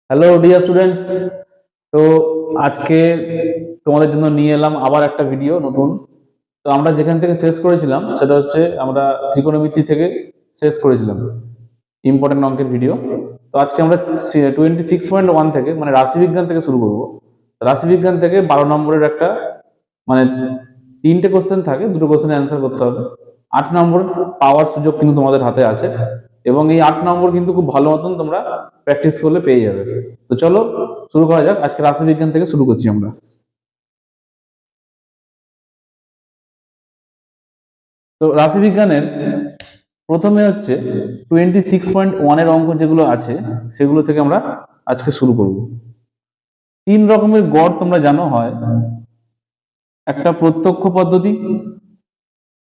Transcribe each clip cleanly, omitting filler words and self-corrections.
Hello dear students. তো আজকে তোমাদের জন্য নিয়ে এলাম আবার একটা ভিডিও নতুন। তো আমরা যেখান থেকে শেষ করেছিলাম সেটা হচ্ছে আমরা ত্রিকোণমিতি থেকে শেষ করেছিলাম ইম্পর্টেন্ট অঙ্কের ভিডিও। তো আজকে আমরা 26.1 থেকে মানে রাশিবিজ্ঞান থেকে শুরু করব। রাশিবিজ্ঞান থেকে 12 নম্বরের একটা মানে 3টে কোশ্চেন থাকে, 2টো কোশ্চেনের অ্যান্সার করতে হবে। 8 নম্বর পাওয়ার সুযোগ কিন্তু তোমাদের হাতে আছে, এবং এই 8 নম্বর কিন্তু খুব ভালো মতন তোমরা প্র্যাকটিস করলে পেয়ে যাবে। তো চলো শুরু করা যাক। আজকে রাশিবিজ্ঞান থেকে শুরু করছি আমরা। তো রাশিবিজ্ঞানের প্রথমে হচ্ছে 26.1-এর অঙ্ক যেগুলো আছে সেগুলো থেকে আমরা আজকে শুরু করব। 3 রকমের গড় তোমরা জানো হয়, একটা প্রত্যক্ষ পদ্ধতি,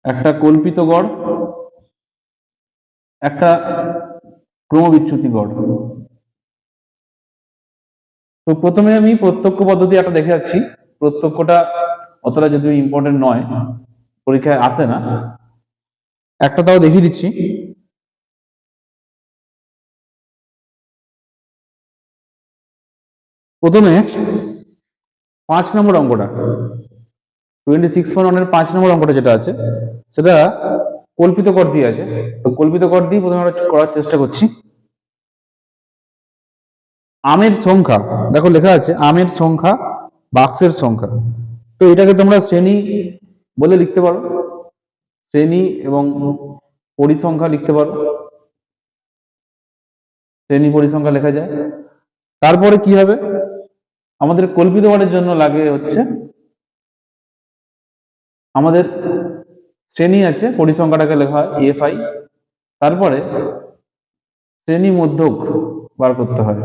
একটা কল্পিত গড়, একটা ক্রমবিচ্যুতি গড়। তো প্রথমে আমি প্রত্যক্ষ পদ্ধতি একটা দেখে যাচ্ছি। প্রত্যক্ষটা অতটা যদিও ইম্পর্টেন্ট নয়, পরীক্ষায় আসে না, একটা তাও দেখিয়ে দিচ্ছি। প্রথমে 5 নম্বর অঙ্কটা, 26.1-এর 5 নম্বর অঙ্কটা যেটা আছে সেটা কল্পিত কর দিয়ে আছে। তো কল্পিত কর দিয়ে প্রথমে আমরা করার চেষ্টা করছি। আমের সংখ্যা, দেখো লেখা আছে আমের সংখ্যা বাক্সের সংখ্যা। তো এটাকে তোমরা শ্রেণী বলে লিখতে পারো, শ্রেণী এবং পরিসংখ্যা লিখতে পারো, শ্রেণী পরিসংখ্যা লেখা যায়। তারপরে কি হবে, আমাদের কল্পিত গড়ের জন্য লাগে হচ্ছে আমাদের শ্রেণী আছে, পরিসংখ্যাটাকে লেখা হয় এফআই, তারপরে শ্রেণী মধ্যক বার করতে হয়,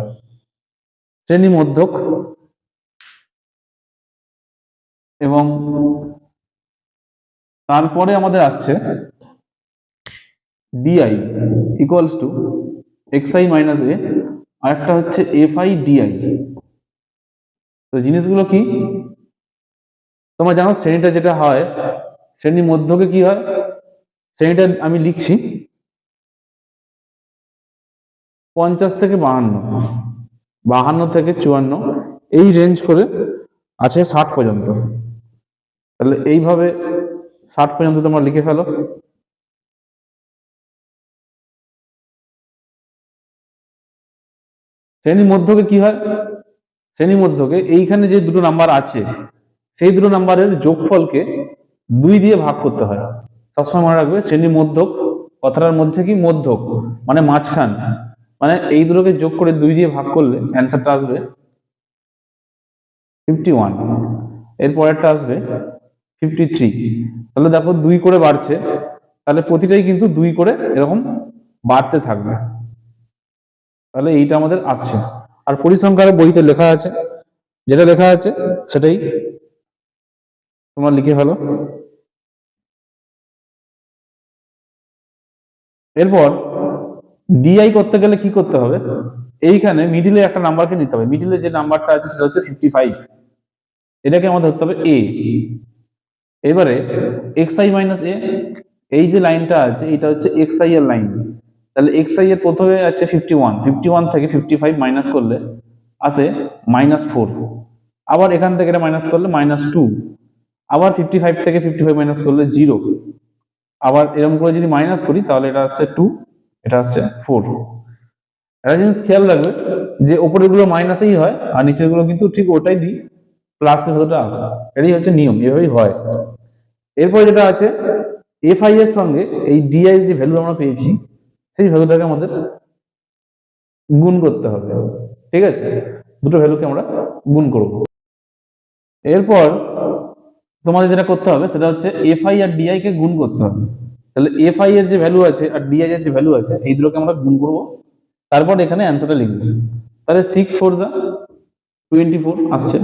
শ্রেণী মধ্যক, এবং তারপরে আমাদের আসছে DI equals to XI minus A, আর একটা হচ্ছে এফআই ডিআই। তো জিনিসগুলো কি তোমরা জানো, শ্রেণীটা যেটা হয়, শ্রেণী মধ্যকে কি হয়, শ্রেণীটা আমি লিখছি 50 থেকে 52, 52 থেকে 54, এই রেঞ্জ করে আছে 60 পর্যন্ত। তাহলে এইভাবে 60 পর্যন্ত তোমরা লিখে ফেলো। শ্রেণী মধ্যকে কি হয়, শ্রেণী মধ্যকে এইখানে যে দুটো নাম্বার আছে সেই দুটো নাম্বারের যোগফলকে 2 দিয়ে ভাগ করতে হয়। সবসময় মনে রাখবে, শ্রেণী মধ্যক কথাটার মধ্যে কি মধ্যক মানে মাঝখান, মানে এই দুটোকে যোগ করে 2 দিয়ে ভাগ করলে অ্যান্সারটা আসবে 51, এর পরেরটা আসবে 53। তাহলে দেখো 2 করে বাড়ছে, তাহলে প্রতিটাই কিন্তু 2 করে এরকম বাড়তে থাকবে। তাহলে এইটা আমাদের আসছে। আর পরিসংখ্যার বইতে লেখা আছে, যেটা লেখা আছে সেটাই তোমরা লিখে ফেলো। এরপর ডিআই করতে গেলে কি করতে হবে, এইখানে মিডিলে একটা নাম্বারকে নিতে হবে। মিডিলে যে নাম্বারটা আছে সেটা হচ্ছে 55, এটাকে আমাদের ধরতে হবে এ। এবারে এক্সআই মাইনাস এ, এই যে লাইনটা আছে এটা হচ্ছে এক্সআই এর লাইন। তাহলে এক্সআই এর প্রথমে আছে 51, 51 থেকে 55 মাইনাস করলে আসে -4, আবার এখান থেকে এটা মাইনাস করলে -2, আবার 55 থেকে 55 মাইনাস করলে 0, আবার এরকম করে যদি মাইনাস করি তাহলে এটা আসছে 2, এটা আসছে 4। একটা জিনিস খেয়াল রাখবে যে উপরের গুলো মাইনাসেই হয় আর নিচের গুলো কিন্তু ঠিক ওটাই দিই প্লাসের ভেতরটা আসে, এটাই হচ্ছে নিয়ম, এভাবেই হয়। এরপরে যেটা আছে এফআই এর সঙ্গে এই ডিআই যে ভ্যালু আমরা পেয়েছি সেই ভ্যালুটাকে আমাদের গুণ করতে হবে। ঠিক আছে, দুটো ভ্যালুকে আমরা গুণ করব। এরপর তোমাদের যেটা করতে হবে সেটা হচ্ছে এফআই আর ডিআই কে গুণ করতে হবে। তাহলে এফআই এর যে ভ্যালু আছে আর ডিআই এর যে ভ্যালু আছে এই দুটোকে আমরা গুণ করব, তারপর এখানে অ্যান্সারটা লিখব। তাহলে 6 4 যা 24 আসছে,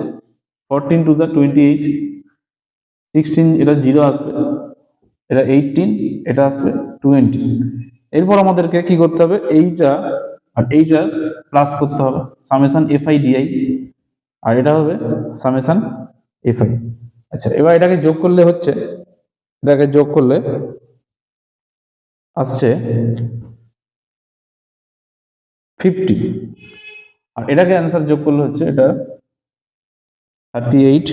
14 2 যা 28, 16 এটা 0 আসবে, এটা 18, এটা আসবে 20। এরপর আমাদেরকে কি করতে হবে, এইটা আর এইটা প্লাস করতে হবে, সামেশন এফআই ডিআই, আর এটা হবে সামেশন এফআই। আচ্ছা, এবার এটাকে যোগ করলে হচ্ছে, এটাকে যোগ করলে আসছে 50। আর এটাকে অ্যান্সার যোগ করলে হচ্ছে এটা 38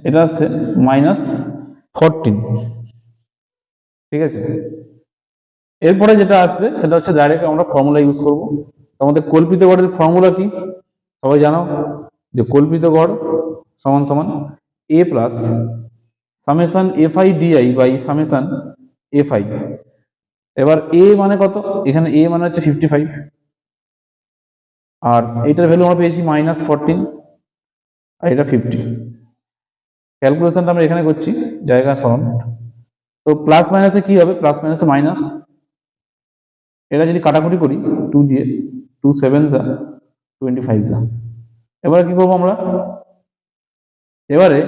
এটা হচ্ছে -14, ঠিক আছে। এরপরে যেটা আসবে সেটা হচ্ছে ডাইরেক্ট আমরা ফর্মুলা ইউজ করব। আমাদের কল্পিত গড়ের ফর্মুলা কি সবাই জানো, যে কল্পিত গড় সমান সমান a plus summation fi di by summation fi। এবার a মানে কত, এখানে a মানে হচ্ছে 55, আর এটার ভ্যালু আমরা পেয়েছি -14, আর এটা 50। ক্যালকুলেশনটা আমরা এখানে করছি জায়গা সরণ। তো প্লাস মাইনাসে কি হবে, প্লাস মাইনাসে মাইনাস, এটা যদি কাটাকুটি করি 2 দিয়ে, 2 7 যা 25 যা। এবারে কি করবো আমরা, এবারে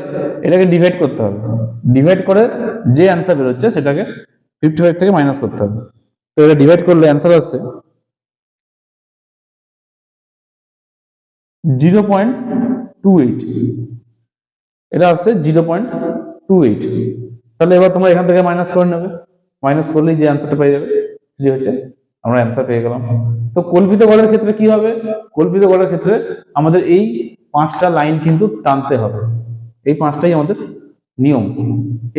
এটাকে ডিভাইড করতে হবে, ডিভাইড করে যে অ্যান্সার বেরোচ্ছে সেটাকে 55 থেকে মাইনাস করতে হবে। তো এটা ডিভাইড করলে অ্যান্সার আসছে 0.28, এটা আসছে 0.28। তাহলে এবার তোমরা এখান থেকে মাইনাস করে নেবে, মাইনাস করলেই যে অ্যান্সারটা পেয়ে যাবে যে হচ্ছে আমরা অ্যান্সার পেয়ে গেলাম। তো কল্পিত গড়ের ক্ষেত্রে কি হবে, কল্পিত গড়ের ক্ষেত্রে আমাদের এই 5টা লাইন কিন্তু টানতে হবে, এই 5টাই আমাদের নিয়ম।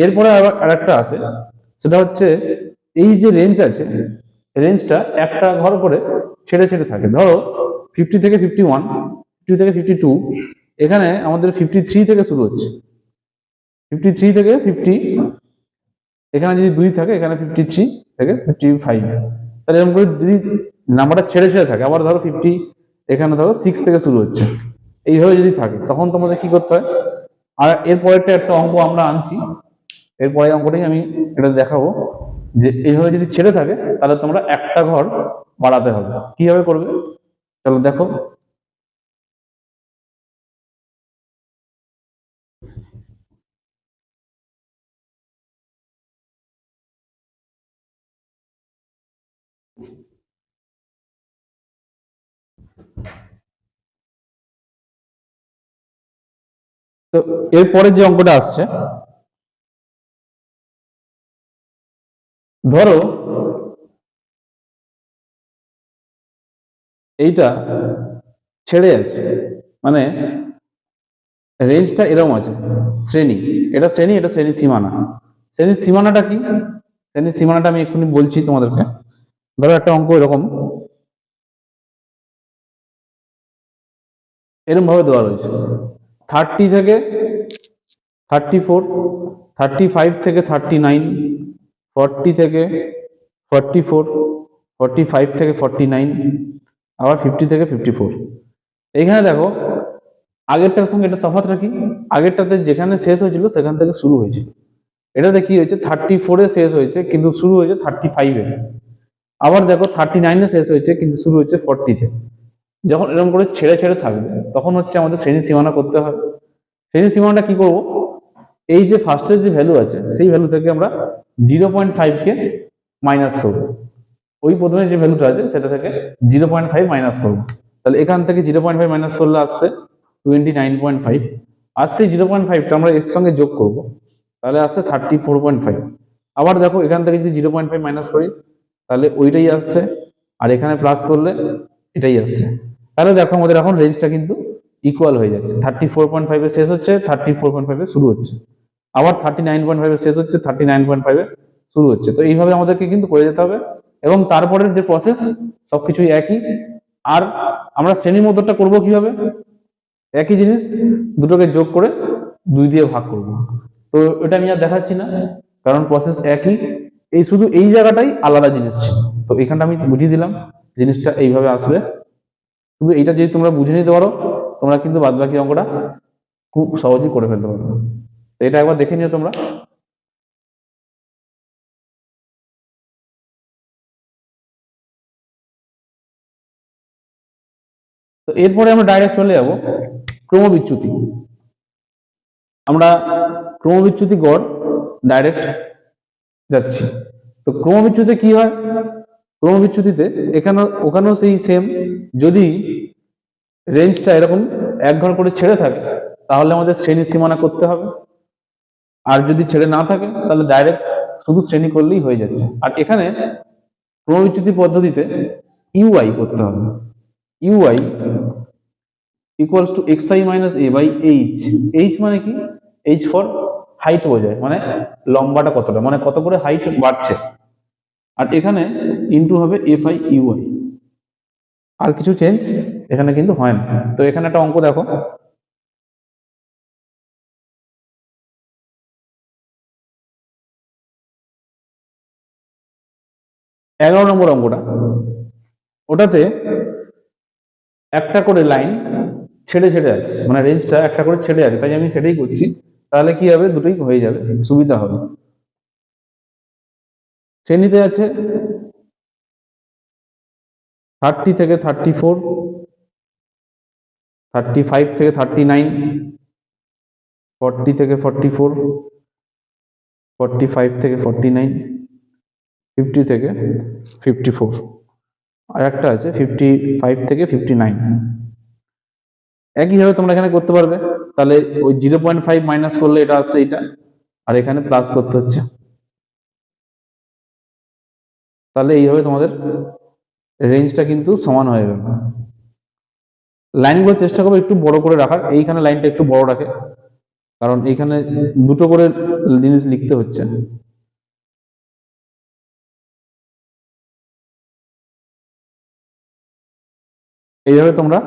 এরপরে আবার আরেকটা আছে, সেটা হচ্ছে এই যে রেঞ্জ আছে, রেঞ্জটা একটা ঘর করে ছেড়ে ছেড়ে থাকে। ধরো 50 থেকে 51, 50 থেকে 52, এখানে আমাদের 53 থেকে শুরু হচ্ছে, 53 থেকে 50, এখানে যদি 2 থাকে এখানে 53 থেকে 55। তাহলে এরকম করে যদি নাম্বারটা ছেড়ে ছেড়ে থাকে, আবার ধরো 50, এখানে ধরো 6 থেকে শুরু হচ্ছে, এইভাবে যদি থাকে তখন তোমাদের কি করতে হয়। আর এরপরেরটা একটা অঙ্ক আমরা আনছি, এরপরে অঙ্কটাই আমি এটা দেখাবো, যে এইভাবে যদি ছেড়ে থাকে তাহলে তোমরা একটা ঘর বাড়াতে হবে। কিভাবে করবে চলো দেখো। তো এরপরে যে অঙ্কটা আসছে, ধরো এইটা ছেড়ে আছে, মানে রেঞ্জটা এরকম আছে, শ্রেণী, এটা শ্রেণী, এটা শ্রেণীর সীমানা। শ্রেণীর সীমানাটা কি, শ্রেণীর সীমানাটা আমি এক্ষুনি বলছি তোমাদেরকে। ধরো একটা অঙ্ক এরকম এরকম ভাবে দেওয়া রয়েছে, 30 থেকে 34, 35 থেকে 39, 40 থেকে 44, 45 থেকে 49, আবার 50 থেকে 54। এইখানে দেখো আগেরটার সঙ্গে এটা তফাৎটা কি, আগেরটাতে যেখানে শেষ হয়েছিল সেখান থেকে শুরু হয়েছিল, এটাতে কি হয়েছে 34-এ শেষ হয়েছে কিন্তু শুরু হয়েছে 35-এ। আবার দেখো 39-এ শেষ হয়েছে কিন্তু শুরু হচ্ছে 40-তে। যখন এরকম করে ছেড়ে ছেড়ে থাকবে তখন হচ্ছে আমাদের শ্রেণী সীমানা করতে হবে। শ্রেণী সীমানাটা কি করব, এই যে ফার্স্টের যে ভ্যালু আছে সেই ভ্যালু থেকে আমরা 0.5 কে মাইনাস করবো, ওই প্রথমে যে ভ্যালুটা আছে সেটা থেকে 0.5 মাইনাস করবো। তাহলে এখান থেকে 0.5 মাইনাস করলে আসছে 29.5, আর সেই 0.5টা আমরা এর সঙ্গে যোগ করব, তাহলে আসছে 34.5। আবার দেখো এখান থেকে যদি 0.5 মাইনাস করি তাহলে ওইটাই আসছে, আর এখানে প্লাস করলে এটাই আসছে। তাহলে দেখো আমাদের এখন রেঞ্জটা কিন্তু ইকুয়াল হয়ে যাচ্ছে, 34.5-এ শেষ হচ্ছে, 34.5-এ শুরু হচ্ছে, আবার 39.5-এ শেষ হচ্ছে, 39.5-এ শুরু হচ্ছে। তো এইভাবে আমাদেরকে কিন্তু করে যেতে হবে, এবং তারপরের যে প্রসেস সবকিছুই একই। আর আমরা শ্রেণীর মধ্যটা করবো কিভাবে, একই জিনিস, দুটোকে যোগ করে 2 দিয়ে ভাগ করব। তো এটা আমি আর দেখাচ্ছি না, কারণ প্রসেস একই, এই শুধু এই জায়গাটাই আলাদা জিনিস ছিল। তো এখানটা আমি বুঝিয়ে দিলাম, জিনিসটা এইভাবে আসবে। শুধু এইটা যদি তোমরা বুঝে নিতে পারো তোমরা কিন্তু বাদবাকি অঙ্কটা খুব সহজেই করে ফেলতে পারবে। তো এটা একবার দেখে নিও তোমরা। তো এরপরে আমরা ডাইরেক্ট চলে যাব ক্রমবিচ্যুতি। আমরা ক্রমবিচ্যুতি গড় ডাইরেক্ট যাচ্ছি। তো ক্রমবিচ্যুতিতে কি হয়, ক্রমবিচ্যুতিতে এখানে ওখানেও সেই সেম, যদি রেঞ্জটা এরকম এক ঘর করে ছেড়ে থাকে তাহলে আমাদের শ্রেণী সীমানা করতে হবে, আর যদি ছেড়ে না থাকে তাহলে ডাইরেক্ট শুধু শ্রেণী করলেই হয়ে যাচ্ছে। আর এখানে ক্রমবিচ্যুতি পদ্ধতিতে ইউআই করতে হবে। Ui equals to xi minus a by h. H মানে কি? এইচ ফর হাইট বোঝায়, মানে লম্বাটা কতটা, মানে কত করে হাইট বাড়ছে। আর এখানে ইনটু হবে fi ui। আর কিছু চেঞ্জ এখানে কিন্তু হয় না। তো এখানে একটা অঙ্ক দেখো, এগারো নম্বর অঙ্কটা, ওটাতে একটা করে লাইন ছেড়ে ছেড়ে আছে, মানে রেঞ্জটা একটা করে ছেড়ে আছে, তাই আমি সেটাই করছি। তাহলে কি হবে, দুটোই হয়ে যাবে, সুবিধা হবে। শ্রেণীতে আছে 30 থেকে 34, 35 থেকে 39, 40 থেকে 44, 45 থেকে 49, 50 থেকে 54, আর একটা আছে 55 থেকে 59। একইভাবে তোমরা এখানে করতে পারবে। তাহলে ওই 0.5 মাইনাস করলে এটা আসছে এইটা, আর এখানে প্লাস করতে হচ্ছে। তাহলে এইভাবে তোমাদের রেঞ্জটা কিন্তু সমান হয়ে গেল। লাইনগুলো চেষ্টা করবো একটু বড় করে রাখার, এইখানে লাইনটা একটু বড় রাখে, কারণ এইখানে দুটো করে জিনিস লিখতে হচ্ছে। এইভাবে তোমরা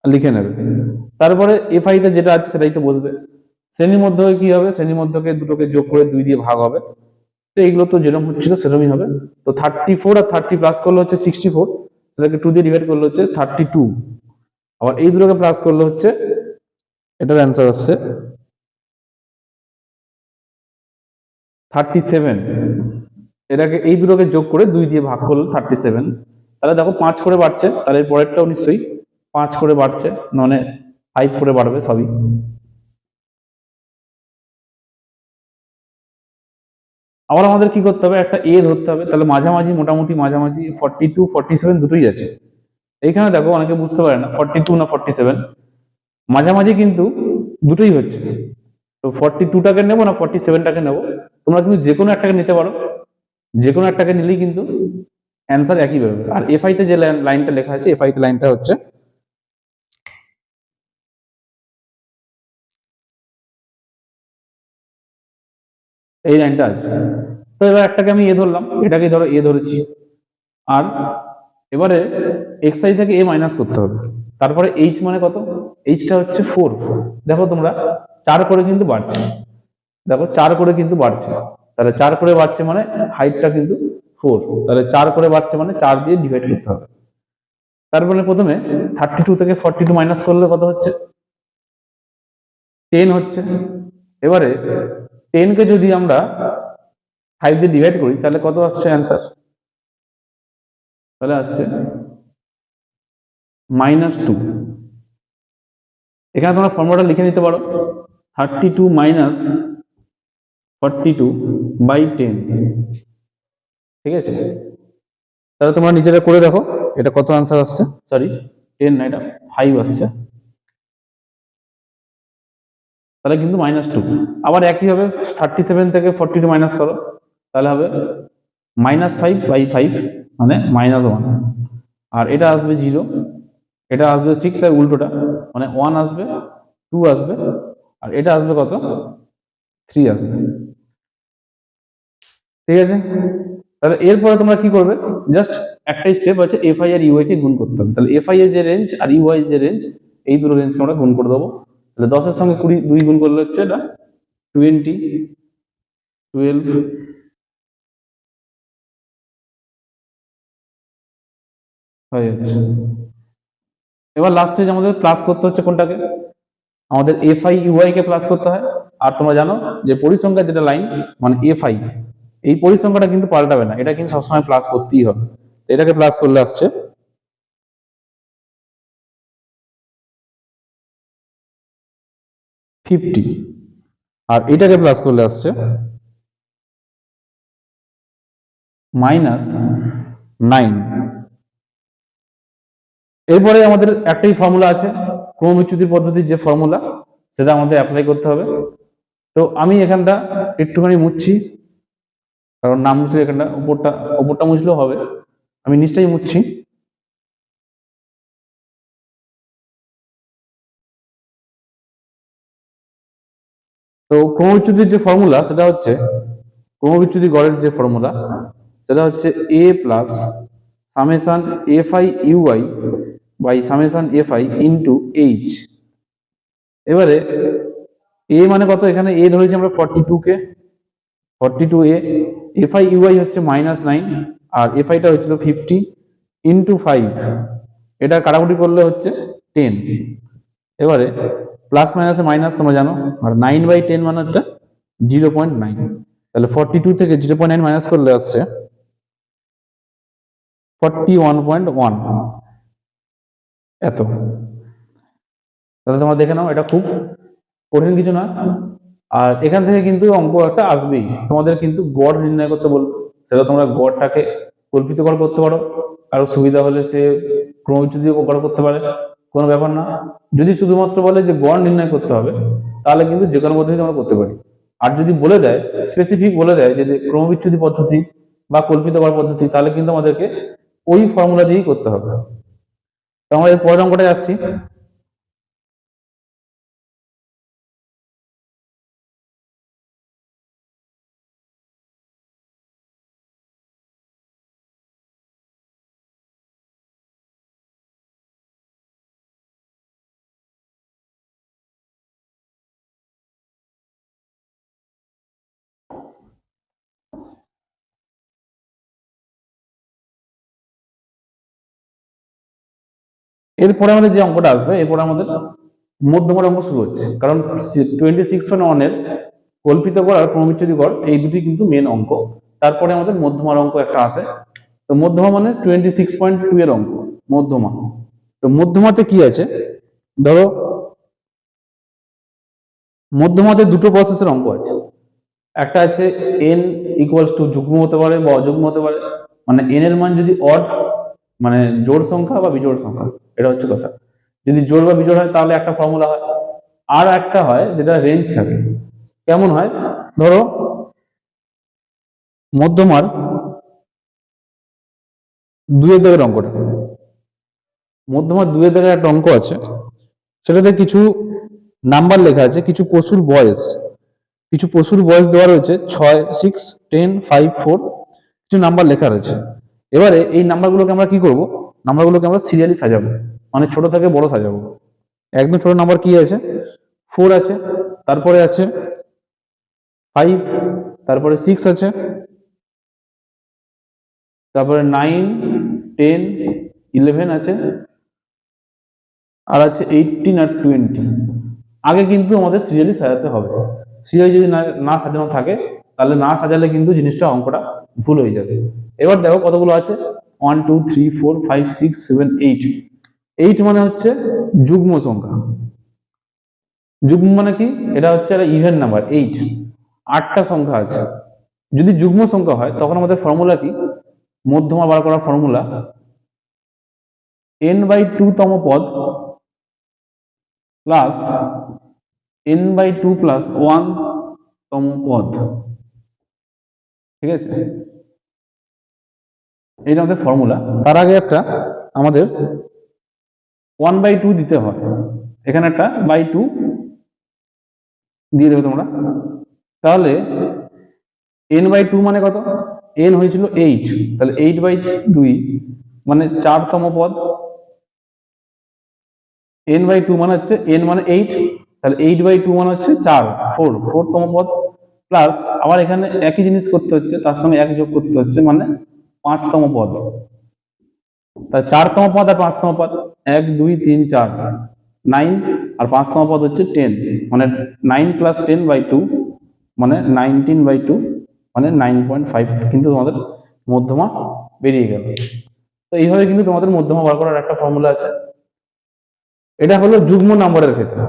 লিখে নেবে। তারপরে এফআইতে যেটা আছে সেটাই তো বসবে। শ্রেণীর মধ্যে কি হবে, শ্রেণীর মধ্যে দুটোকে যোগ করে 2 দিয়ে ভাগ হবে। তো এইগুলো তো যেরকম হচ্ছিল সেরকমই হবে। তো 34 আর 30 প্লাস করলে হচ্ছে 64, সেটাকে 2 দিয়ে ডিভাইড করলে হচ্ছে 32। আবার এই দুটোকে প্লাস করলে হচ্ছে, এটার অ্যান্সার হচ্ছে 37। এটাকে এই দুটোকে যোগ করে 2 দিয়ে ভাগ করলে 37। তাহলে দেখো 5 করে বাড়ছে, তাহলে পরেরটাও নিশ্চয়ই 5 করে বাড়ছে, মানে 5 করে বাড়বে সবই। আবার আমাদের কি করতে হবে, একটা এ ধরতে হবে। তাহলে মাঝামাঝি, মোটামুটি মাঝামাঝি 42 47 দুটোই আছে। এইখানে দেখো অনেকে বুঝতে পারে না 42 না 47, মাঝামাঝি কিন্তু দুটোই হচ্ছে। তো 42টাকে নেবো না 47টাকে নেবো, তোমরা কিন্তু যে কোনো একটাকে নিতে পারো। যে কোনো একটাকে নিলেই কিন্তু অ্যান্সার একই বেরোবে। আর এফআই তে যে লাইনটা লেখা আছে, এফআই তে লাইনটা হচ্ছে এই লাইনটা আছে। তো এবার একটাকে আমি এ ধরলাম, এটাকে ধরো এ ধরেছি। আর এবারে xi থেকে a মাইনাস করতে হবে। তারপরে h মানে কত, এইচটা হচ্ছে 4। দেখো তোমরা 4 করে কিন্তু বাড়ছে, দেখো 4 করে কিন্তু বাড়ছে। তাহলে 4 করে বাড়ছে মানে হাইটটা কিন্তু 4। তাহলে 4 করে বাড়ছে মানে 4 দিয়ে ডিভাইড করতে হবে। তারপরে প্রথমে 32 থেকে 42 মাইনাস করলে কত হচ্ছে, 10 হচ্ছে। এবারে 10 কে যদি আমরা 5 দিয়ে ডিভাইড করি তাহলে কত আসছে অ্যান্সার, তাহলে আসছে -2। এখানে তোমরা ফর্মুলাটা লিখে নিতে পারো, 32 মাইনাস 42 বাই 10। ঠিক আছে, তাহলে তোমরা নিজেরা করে দেখো এটা কত অ্যান্সার আসছে। সরি 10 না, এটা 5 আসছে। তাহলে কিন্তু -2। আবার একই হবে 37 থেকে 42 মাইনাস করো, তাহলে হবে -5 বাই 5, মানে -1। আর এটা আসবে 0, এটা আসবে ঠিক তার উল্টোটা, মানে 1 আসবে, 2 আসবে, আর এটা আসবে কত, 3 আসবে। ঠিক আছে, তাহলে এরপরে তোমরা কি করবে, জাস্ট একটাই স্টেপ আছে, এফআই আর ইউআই কে গুণ করতে হবে। তাহলে এফআই এর যে রেঞ্জ আর ইউআই যে রেঞ্জ, এই দুটো রেঞ্জকে আমরা গুণ করে দেবো। তাহলে 10 এর সঙ্গে 20 2 গুণ করলে হচ্ছে এটা 20, 12 হয়ে যাচ্ছে। এবার লাস্টে আমাদের প্লাস করতে হচ্ছে কোনটাকে, আমাদের এফআই ইউআই কে প্লাস করতে হয়। আর তোমরা জানো যে পরিসংখ্যার যেটা লাইন, মানে এফআই, এই পরিসংখ্যাটা কিন্তু পাল্টাবে না, এটা কিন্তু সবসময় প্লাস করতেই হবে। এটাকে প্লাস করলে আসছে 50, আর এটাকে প্লাস করলে আসছে -9। এরপরে আমাদের একটাই ফর্মুলা আছে, ক্রমবিচ্যুতি পদ্ধতির যে ফর্মুলা, সেটা আমাদের অ্যাপ্লাই করতে হবে। তো আমি এখানটা একটুখানি মুছছি। কারণ নাম মুছলে এখানটা উপরটা মুছলেও হবে, আমি নিচটাই মুছছি। তো ক্রমবিচ্যুতির যে ফর্মুলা সেটা হচ্ছে, ক্রমবিচ্যুতি গড়ের যে ফর্মুলা সেটা হচ্ছে a plus summation f i ui by summation f i into h. এবারে এ মানে কত, এখানে এ ধরেছি আমরা 42 কে, 42 এফ আই ইউআই হচ্ছে -9, আর এফ আইটা হচ্ছিল 50 ইন্টু 5, এটা কাটাকুটি করলে হচ্ছে 10। এবারে প্লাস মাইনাসে মাইনাস তোমরা জানো, আর 9/10 মানে হচ্ছে 0.9, তাহলে 42 থেকে 0.9 মাইনাস করলে আসছে 41.1, এত। তাহলে তোমরা দেখে নাও, এটা খুব কঠিন কিছু না। আর এখান থেকে কিন্তু অঙ্ক একটা আসবেই, তোমাদের কিন্তু গড় নির্ণয় করতে বলবে, সেটা তোমরা গড়টাকে কল্পিত গড় করতে পারো, কারো সুবিধা হলে সে ক্রমবিচ্যুতি গড় করতে পারে, কোনো ব্যাপার না। যদি শুধুমাত্র বলে যে গড় নির্ণয় করতে হবে, তাহলে কিন্তু যে কোনো পদ্ধতি আমরা করতে পারি। আর যদি বলে দেয়, স্পেসিফিক বলে দেয় যে ক্রমবিচ্যুতি পদ্ধতি বা কল্পিত গড় পদ্ধতি, তাহলে কিন্তু আমাদেরকে ওই ফর্মুলা দিয়েই করতে হবে। তো আমরা এর পরের অঙ্কটায় আসছি। এরপরে আমাদের যে অঙ্কটা আসবে, এরপরে আমাদের মধ্যমার অঙ্ক শুরু হচ্ছে, কারণ 26.1 এর কল্পিত গড় আর ক্রমবিচ্যুতি গড় এই দুটি কিন্তু মেন অঙ্ক। তারপরে আমাদের মধ্যমার অঙ্ক একটা আসে। তো মধ্যমা মানে 26.2 এর অঙ্ক মধ্যমা। তো মধ্যমাতে কি আছে, ধরো মধ্যমাতে দুটো প্রসেসের অঙ্ক আছে। একটা আছে n ইকুয়ালস টু যুগ্ম হতে পারে বা অযুগ্ম হতে পারে, মানে n এর মান যদি অড মানে জোড় সংখ্যা বা বিজোড় সংখ্যা, এটা হচ্ছে কথা। যদি জোড় বা বিজোড় হয় তাহলে একটা ফর্মুলা হয়, আর একটা হয় যেটা রেঞ্জ থাকে। কেমন হয়, ধরো মধ্যমার 2 এর দাগের অঙ্কটা, মধ্যমার 2 এর দাগের একটা অঙ্ক আছে, সেটাতে কিছু নাম্বার লেখা আছে, কিছু পশুর বয়স দেওয়া রয়েছে 6, 6, 10, 5, 4, কিছু নাম্বার লেখা রয়েছে। এবারে এই নাম্বারগুলোকে আমরা কি করব, নাম্বারগুলোকে আমরা সিরিয়ালি সাজাবো, মানে ছোট থেকে বড় সাজাবো। একদম ছোট নাম্বার কি আছে, 4 আছে, তারপরে আছে 5, তারপরে 6 আছে, তারপরে 9, 10, 11 আছে, আর আছে 18 আর 20। আগে কিন্তু আমাদের সিরিয়ালি সাজাতে হবে, সিরিয়ালি যদি না সাজানো থাকে, তাহলে না সাজালে কিন্তু জিনিসটা অঙ্কটা ভুল হয়ে যাবে। এবার দেখো কতগুলো আছে, 1, 2, 3, 4, 5, 6, 7, 8। 8 মানে হচ্ছে যুগ্ম সংখ্যা। যুগ্ম মানে কি, এটা হচ্ছে একটা ইভেন নাম্বার। 8টা সংখ্যা আছে। যদি যুগ্ম সংখ্যা হয় তখন আমাদের ফর্মুলা কি, মধ্যমা বার করার ফর্মুলা n/2 তম পদ প্লাস n/2 প্লাস 1 তম পদ, ঠিক আছে, এটা আমাদের ফর্মুলা। তার আগে একটা আমাদের 1/2 দিতে হয়, এখানে একটা বাই 2 দিয়ে দেবে তোমরা। তাহলে n/2 মানে কত, n হয়েছিল 8, তাহলে 8/2 মানে 4তম পদ। n/2 মানে হচ্ছে n মানে 8, তাহলে 8/2 মানে হচ্ছে 4তম পদ, প্লাস আবার এখানে একই জিনিস করতে হচ্ছে, তার সঙ্গে এক যোগ করতে হচ্ছে, মানে 5তম পদ। তাহলে 4তম পদ আর 5তম পদ, 1, 2, 3, 4, 9, আর 5তম পদ হচ্ছে 10, মানে 9 প্লাস 10/2 মানে 19/2 মানে 9.5, কিন্তু তোমাদের মধ্যমা বেরিয়ে গেল। তো এইভাবে কিন্তু তোমাদের মধ্যমা বার করার একটা ফর্মুলা আছে। এটা হলো যুগ্ম নাম্বারের ক্ষেত্রে।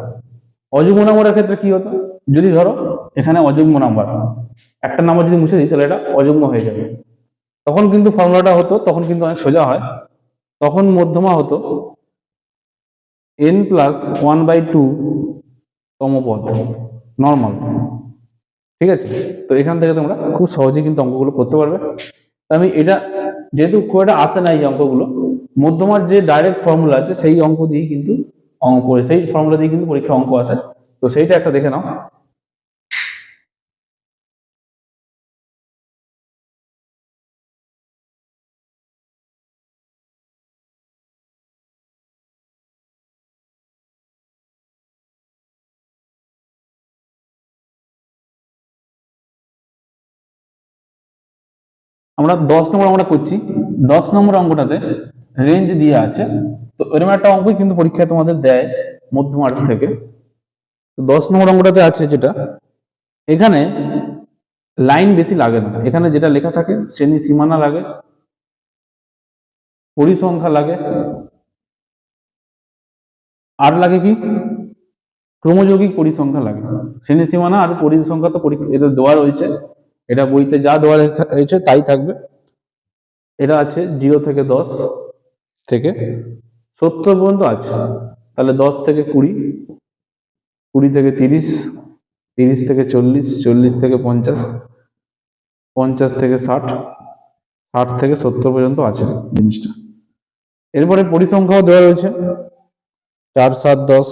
অযুগ্ম নাম্বারের ক্ষেত্রে কি হতো, যদি ধরো এখানে অযুগ্ম নাম্বার, একটা নাম্বার যদি মুছে দিই তাহলে এটা অযুগ্ম হয়ে যাবে, তখন কিন্তু ফর্মুলাটা হতো, তখন কিন্তু অনেক সোজা হয়। তখন মধ্যমা হতো n প্লাস 1/2 তম পদ নর্মাল, ঠিক আছে। তো এখান থেকে তোমরা খুব সহজেই কিন্তু অঙ্কগুলো করতে পারবে। আমি এটা যেহেতু খুব একটা আসে না এই অঙ্কগুলো, মধ্যমার যে ডাইরেক্ট ফর্মুলা আছে সেই অঙ্ক দিয়েই কিন্তু সেই ফর্মুলা দিয়ে কিন্তু পরীক্ষা অঙ্ক আসে। তো সেইটা একটা দেখে নাও। আমরা 10 নম্বর আমরা করছি। 10 নম্বর অঙ্কটাতে রেঞ্জ দিয়ে আছে। তো এরকম একটা অঙ্ক কিন্তু পরীক্ষায় তোমাদের দেয় মধ্যমার থেকে। তো 10 নম্বর অঙ্কটাতে আছে যেটা, এখানে লাইন বেশি লাগে না, এখানে যেটা লেখা থাকে শ্রেণী সীমানা লাগে, পরিসংখ্যা লাগে, আর লাগে কি ক্রমযৌগিক পরিসংখ্যা লাগে। শ্রেণী সীমানা আর পরিসংখ্যা তো এটা দেওয়া রয়েছে, এটা বইতে যা দেওয়া রয়েছে তাই থাকবে। এটা আছে 0 থেকে 10 থেকে 70 পর্যন্ত আছে। তাহলে 10 থেকে 20, 20 থেকে 30, 30 থেকে 40, 40 থেকে 50, 50 থেকে 60, 60 থেকে 70 পর্যন্ত আছে জিনিসটা। এরপরে পরিসংখ্যাও দেওয়া রয়েছে 4, 7, 10।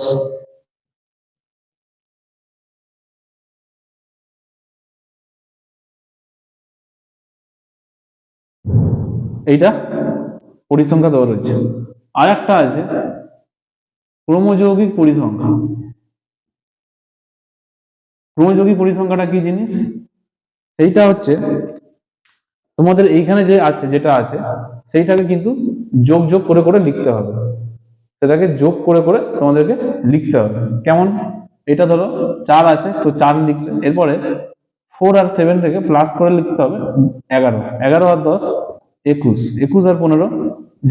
এইটা পরিসংখ্যা দেওয়া রয়েছে। আর একটা আছে ক্রমযৌগিক পরিসংখ্যা। ক্রমযৌগিক পরিসংখ্যাটা কি জিনিস? সেইটা হচ্ছে তোমাদের এইখানে যে আছে যেটা আছে সেইটাকে কিন্তু যোগ যোগ করে করে লিখতে হবে। সেটাকে যোগ করে করে তোমাদেরকে লিখতে হবে। কেমন? এটা ধরো 4 আছে, তো 4 লিখলে এরপরে 4 আর 7 থেকে প্লাস করে লিখতে হবে 11, 11 আর 10 21, 21 আর 15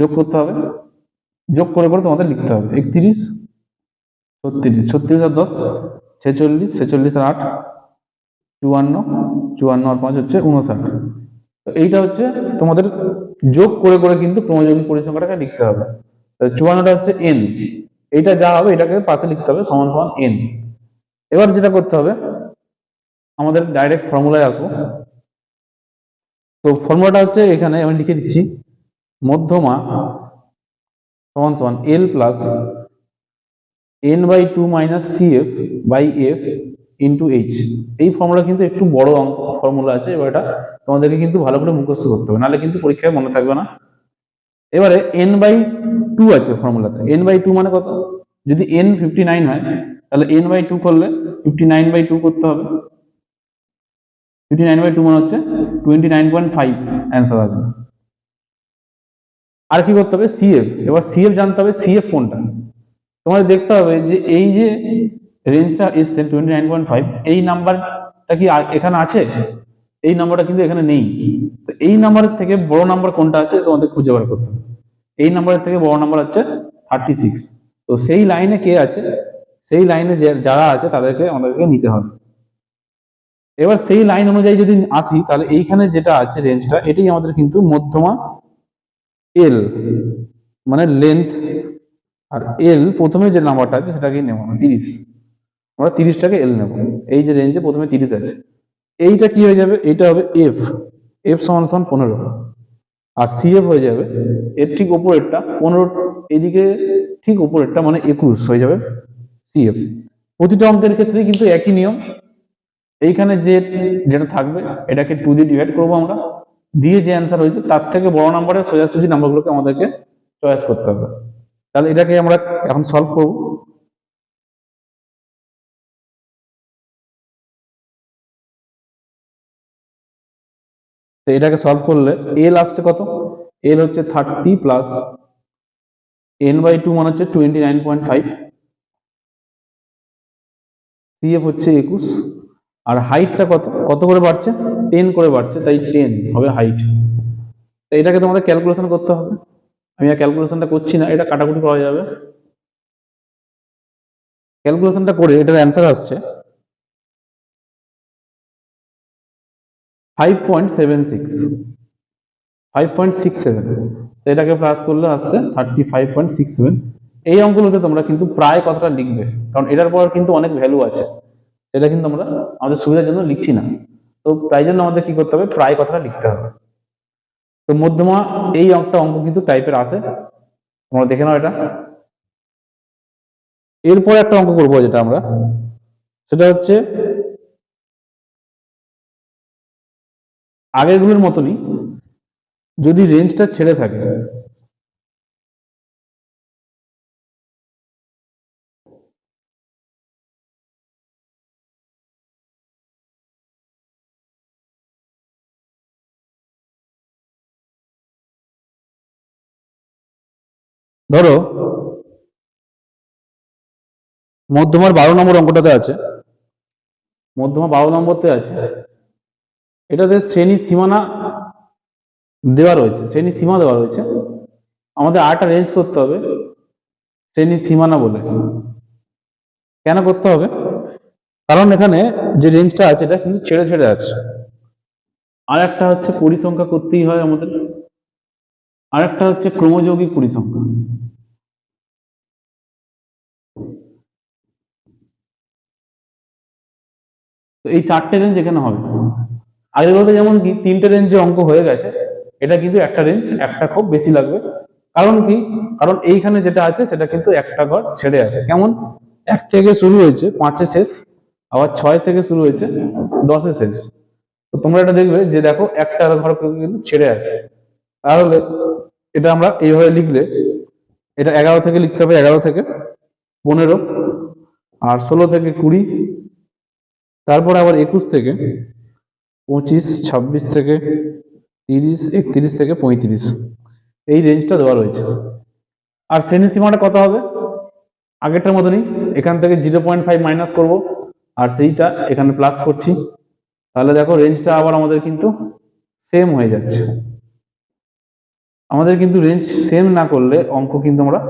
যোগ করতে হবে, যোগ করে করে তোমাদের লিখতে হবে 31, 36, 36 আর 10 46, 46 আর 8 54, 54 আর 5 হচ্ছে 59। তো এইটা হচ্ছে তোমাদের যোগ করে করে কিন্তু ক্রমযৌগিক পরিসংখ্যাটাকে লিখতে হবে। 54টা হচ্ছে n, এইটা যা হবে এটাকে পাশে লিখতে হবে সমান সমান n। এবার যেটা করতে হবে আমাদের ডাইরেক্ট ফর্মুলায় আসবো। তো ফর্মুলাটা হচ্ছে এখানে আমি লিখে দিচ্ছি, মধ্যমা সমান সমান l plus n/2 minus cf by f into h। এই ফর্মুলা কিন্তু একটু বড় ফর্মুলা আছে, এবার এটা তোমাদেরকে কিন্তু ভালো করে মুখস্থ করতে হবে, নাহলে কিন্তু পরীক্ষায় মনে থাকবে না। এবারে n/2 আছে ফর্মুলাতে, n/2 মানে কত? যদি n 59 হয় তাহলে n/2 করলে 59/2 করতে হবে। 59/2 মানে হচ্ছে 29.5 অ্যান্সার আসবে। আর কি করতে হবে? cf। এবার cf জানতে হবে, cf কোনটা তোমাদের দেখতে হবে যে এই যে রেঞ্জটা এসছে 29.5, এই নাম্বারটা কি এখানে আছে? এই নাম্বারটা কিন্তু এখানে নেই। তো এই নাম্বারের থেকে বড় নাম্বার কোনটা আছে তোমাদের খুঁজে বার করতে হবে। এই নাম্বারের থেকে বড় নাম্বার হচ্ছে 36। তো সেই লাইনে কে আছে, সেই লাইনে যারা আছে তাদেরকে আমাদেরকে নিতে হবে। এবার সেই লাইন অনুযায়ী যদি আসি তাহলে এইখানে যেটা আছে রেঞ্জটা, এটাই আমাদের কিন্তু মধ্যমা এল, মানে লেন্থ। আর এল প্রথমে যে নাম্বারটা আছে সেটাকেই নেব 30, আমরা 30টাকে এল নেব। এই যে রেঞ্জে প্রথমে 30 আছে, এইটা কি হয়ে যাবে? এইটা হবে এফ, এফ সমান সমান 15। আর সিএফ হয়ে যাবে এর ঠিক উপরেরটা 15, এদিকে ঠিক উপরেরটা মানে 21 হয়ে যাবে সিএফ। প্রতিটা অঙ্কের ক্ষেত্রে কিন্তু একই নিয়ম। এইখানে যেটা থাকবে এটাকে 2 দিয়ে ডিভাইড করবো আমরা, দিয়ে যে অ্যান্সার হয়েছে তার থেকে বড় নাম্বারের সোজাসুজি নাম্বারগুলোকে আমাদেরকে চয়েস করতে হবে। তাহলে এটাকে আমরা এখন সলভ করব। তো এটাকে সলভ করলে এল আসছে কত? এল হচ্ছে 30 প্লাস n/2 মানে হচ্ছে 29.5, সিএফ হচ্ছে 21, আর হাইটটা কত কত করে বাড়ছে? 10 করে বাড়ছে, তাই 10 হবে হাইট। তো এটাকে তোমাদের ক্যালকুলেশন করতে হবে, আমি আর ক্যালকুলেশনটা করছি না, এটা কাটাকুটি করা যাবে। ক্যালকুলেশনটা করে এটার অ্যান্সার আসছে 5.76, 5.67। এটাকে প্লাস করলে আসছে 35.67। এই অঙ্কগুলোতে তোমরা কিন্তু প্রায় কথাটা লিখবে, কারণ এটার পর কিন্তু অনেক ভ্যালু আছে। এটা কিন্তু আমরা আমাদের সুবিধার জন্য লিখছি না। তো তাই জন্য আমাদের কি করতে হবে, প্রায় কথাটা লিখতে হবে। তো মধ্যমা এই একটা অঙ্ক কিন্তু টাইপের আসে, তোমরা দেখে নাও এটা। এরপর একটা অঙ্ক করবো যেটা আমরা, সেটা হচ্ছে আগেরগুলোর মতনই, যদি রেঞ্জটা ছেড়ে থাকে, ধরো মধ্যমার 12 নম্বর অঙ্কটাতে আছে, মধ্যমা 12 নম্বরতে আছে, এটাতে শ্রেণী সীমানা দেওয়া রয়েছে, শ্রেণী সীমা দেওয়া রয়েছে। আমাদের আরেকটা রেঞ্জ করতে হবে শ্রেণী সীমানা বলে। কেন করতে হবে? কারণ এখানে যে রেঞ্জটা আছে এটা কিন্তু ছেড়ে ছেড়ে আছে। আর একটা হচ্ছে পরিসংখ্যা করতেই হয় আমাদের, আর একটা হচ্ছে ক্রমযৌগিক পরিসংখ্যা। তো এই 4টে রেঞ্জ এখানে হবে। আগের বলতে যেমন কি 3টে রেঞ্জে অঙ্ক হয়ে গেছে, এটা কিন্তু একটা রেঞ্জ, একটা খুব বেশি লাগবে। কারণ কি? কারণ এইখানে যেটা আছে সেটা কিন্তু একটা ঘর ছেড়ে আছে। কেমন? 1 থেকে শুরু হয়েছে 5-এ শেষ, আবার 6 থেকে শুরু হয়েছে 10-এ শেষ। তো তোমরা এটা দেখবে যে দেখো একটা ঘর কিন্তু ছেড়ে আছে। তাহলে এটা আমরা এইভাবে লিখলে, এটা 11 থেকে লিখতে হবে, 11 থেকে 15, আর 16 থেকে 20, তারপর আবার 21 থেকে 25, 26 থেকে 30, 31 থেকে 35, এই রেঞ্জটা দেওয়া রয়েছে। আর শ্রেণী সীমাটা কত হবে? আগেরটার মতনই, এখান থেকে 0.5 মাইনাস করব, আর সেইটা এখানে প্লাস করছি। তাহলে দেখো রেঞ্জটা আবার আমাদের কিন্তু সেম হয়ে যাচ্ছে। আমাদের কিন্তু রেঞ্জ সেম না করলে অঙ্ক কিন্তু আমরা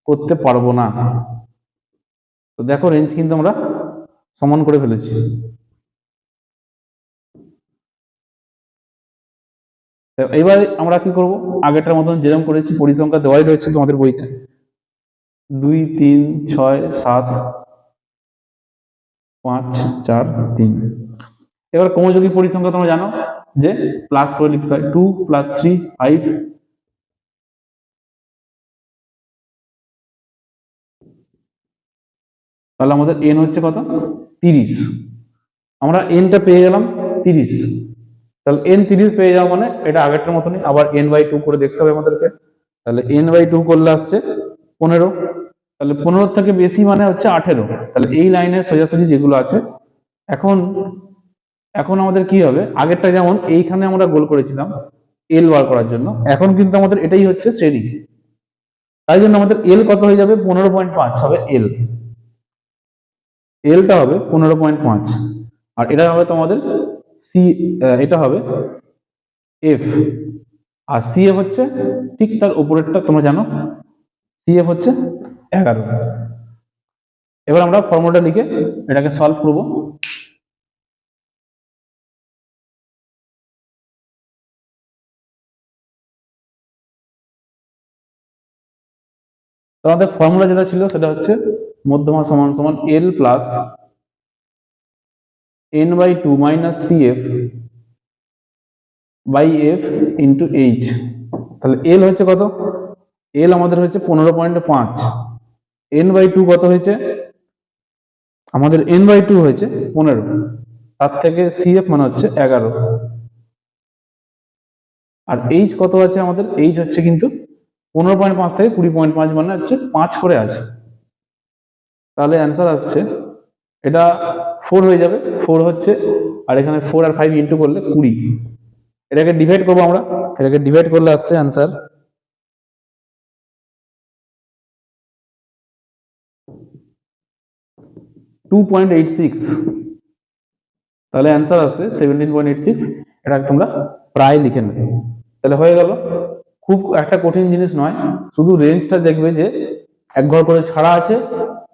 করতে পারবো না। তো দেখো রেঞ্জ কিন্তু আমরা সমান করে ফেলেছি। এবার আমরা কি করব, আগেরটার মতন যেরকম করেছি, পরিসংখ্যা দেওয়াই রয়েছে তোমাদের বইতে, 2, 3, 6, 7, 5, 4, 3। এবার ক্রমযৌগিক পরিসংখ্যা তোমরা জানো যে প্লাস করে লিখতে হয়, 2 + 3 5। তাহলে আমাদের n হচ্ছে কত? 30। আমরা nটা পেয়ে গেলাম 30। তাহলে n 30 পেয়ে যাওয়া মানে এটা আগেরটার মতনই, আবার n/2 করে দেখতে হবে আমাদেরকে। তাহলে n/2 করলে আসছে 15। তাহলে 15 থেকে বেশি মানে হচ্ছে 18। তাহলে এই লাইনের সোজাসুজি যেগুলো আছে, এখন এখন আমাদের কি হবে, আগেরটা যেমন এইখানে আমরা গোল করেছিলাম এল বার করার জন্য, এখন কিন্তু আমাদের এটাই হচ্ছে শ্রেণী। তাই জন্য আমাদের এল কত হয়ে যাবে? 15.5 হবে এল। এলটা হবে 15.5, আর এটা হবে তোমাদের সি, এটা হবে এফ, আর সিএফ হচ্ছে ঠিক তার উপরেরটা তোমরা জানো, সিএফ হচ্ছে 11। এবার আমরা ফর্মুলাটা লিখে এটাকে সলভ করব। তো আমাদের ফর্মুলা যেটা ছিল সেটা হচ্ছে মধ্যমা সমান সমান L plus n/2 minus CF by F into H. তাহলে এল হচ্ছে কত? এল আমাদের হচ্ছে 15.5। n/2 কত হয়েছে আমাদের? n/2 হয়েছে 15, তার থেকে সিএফ মানে হচ্ছে 11, আর এইচ কত আছে আমাদের? এইচ হচ্ছে কিন্তু 15.5 থেকে 20.5 মানে হচ্ছে 5 করে আছে। তাহলে অ্যান্সার আসছে এটা 4 হয়ে যাবে। 4 হচ্ছে, আর এখানে 4 আর 5 ইন্টু করলে 20। এটাকে ডিভাইড করবো আমরা, এটাকে ডিভাইড করলে আসছে অ্যান্সার 2.86। তাহলে অ্যান্সার আসছে 17.86। এটা তোমরা প্রায় লিখে নেবে, তাহলে হয়ে গেল। খুব একটা কঠিন জিনিস নয়, শুধু রেঞ্জটা দেখবে যে এক ঘর করে ছাড়া আছে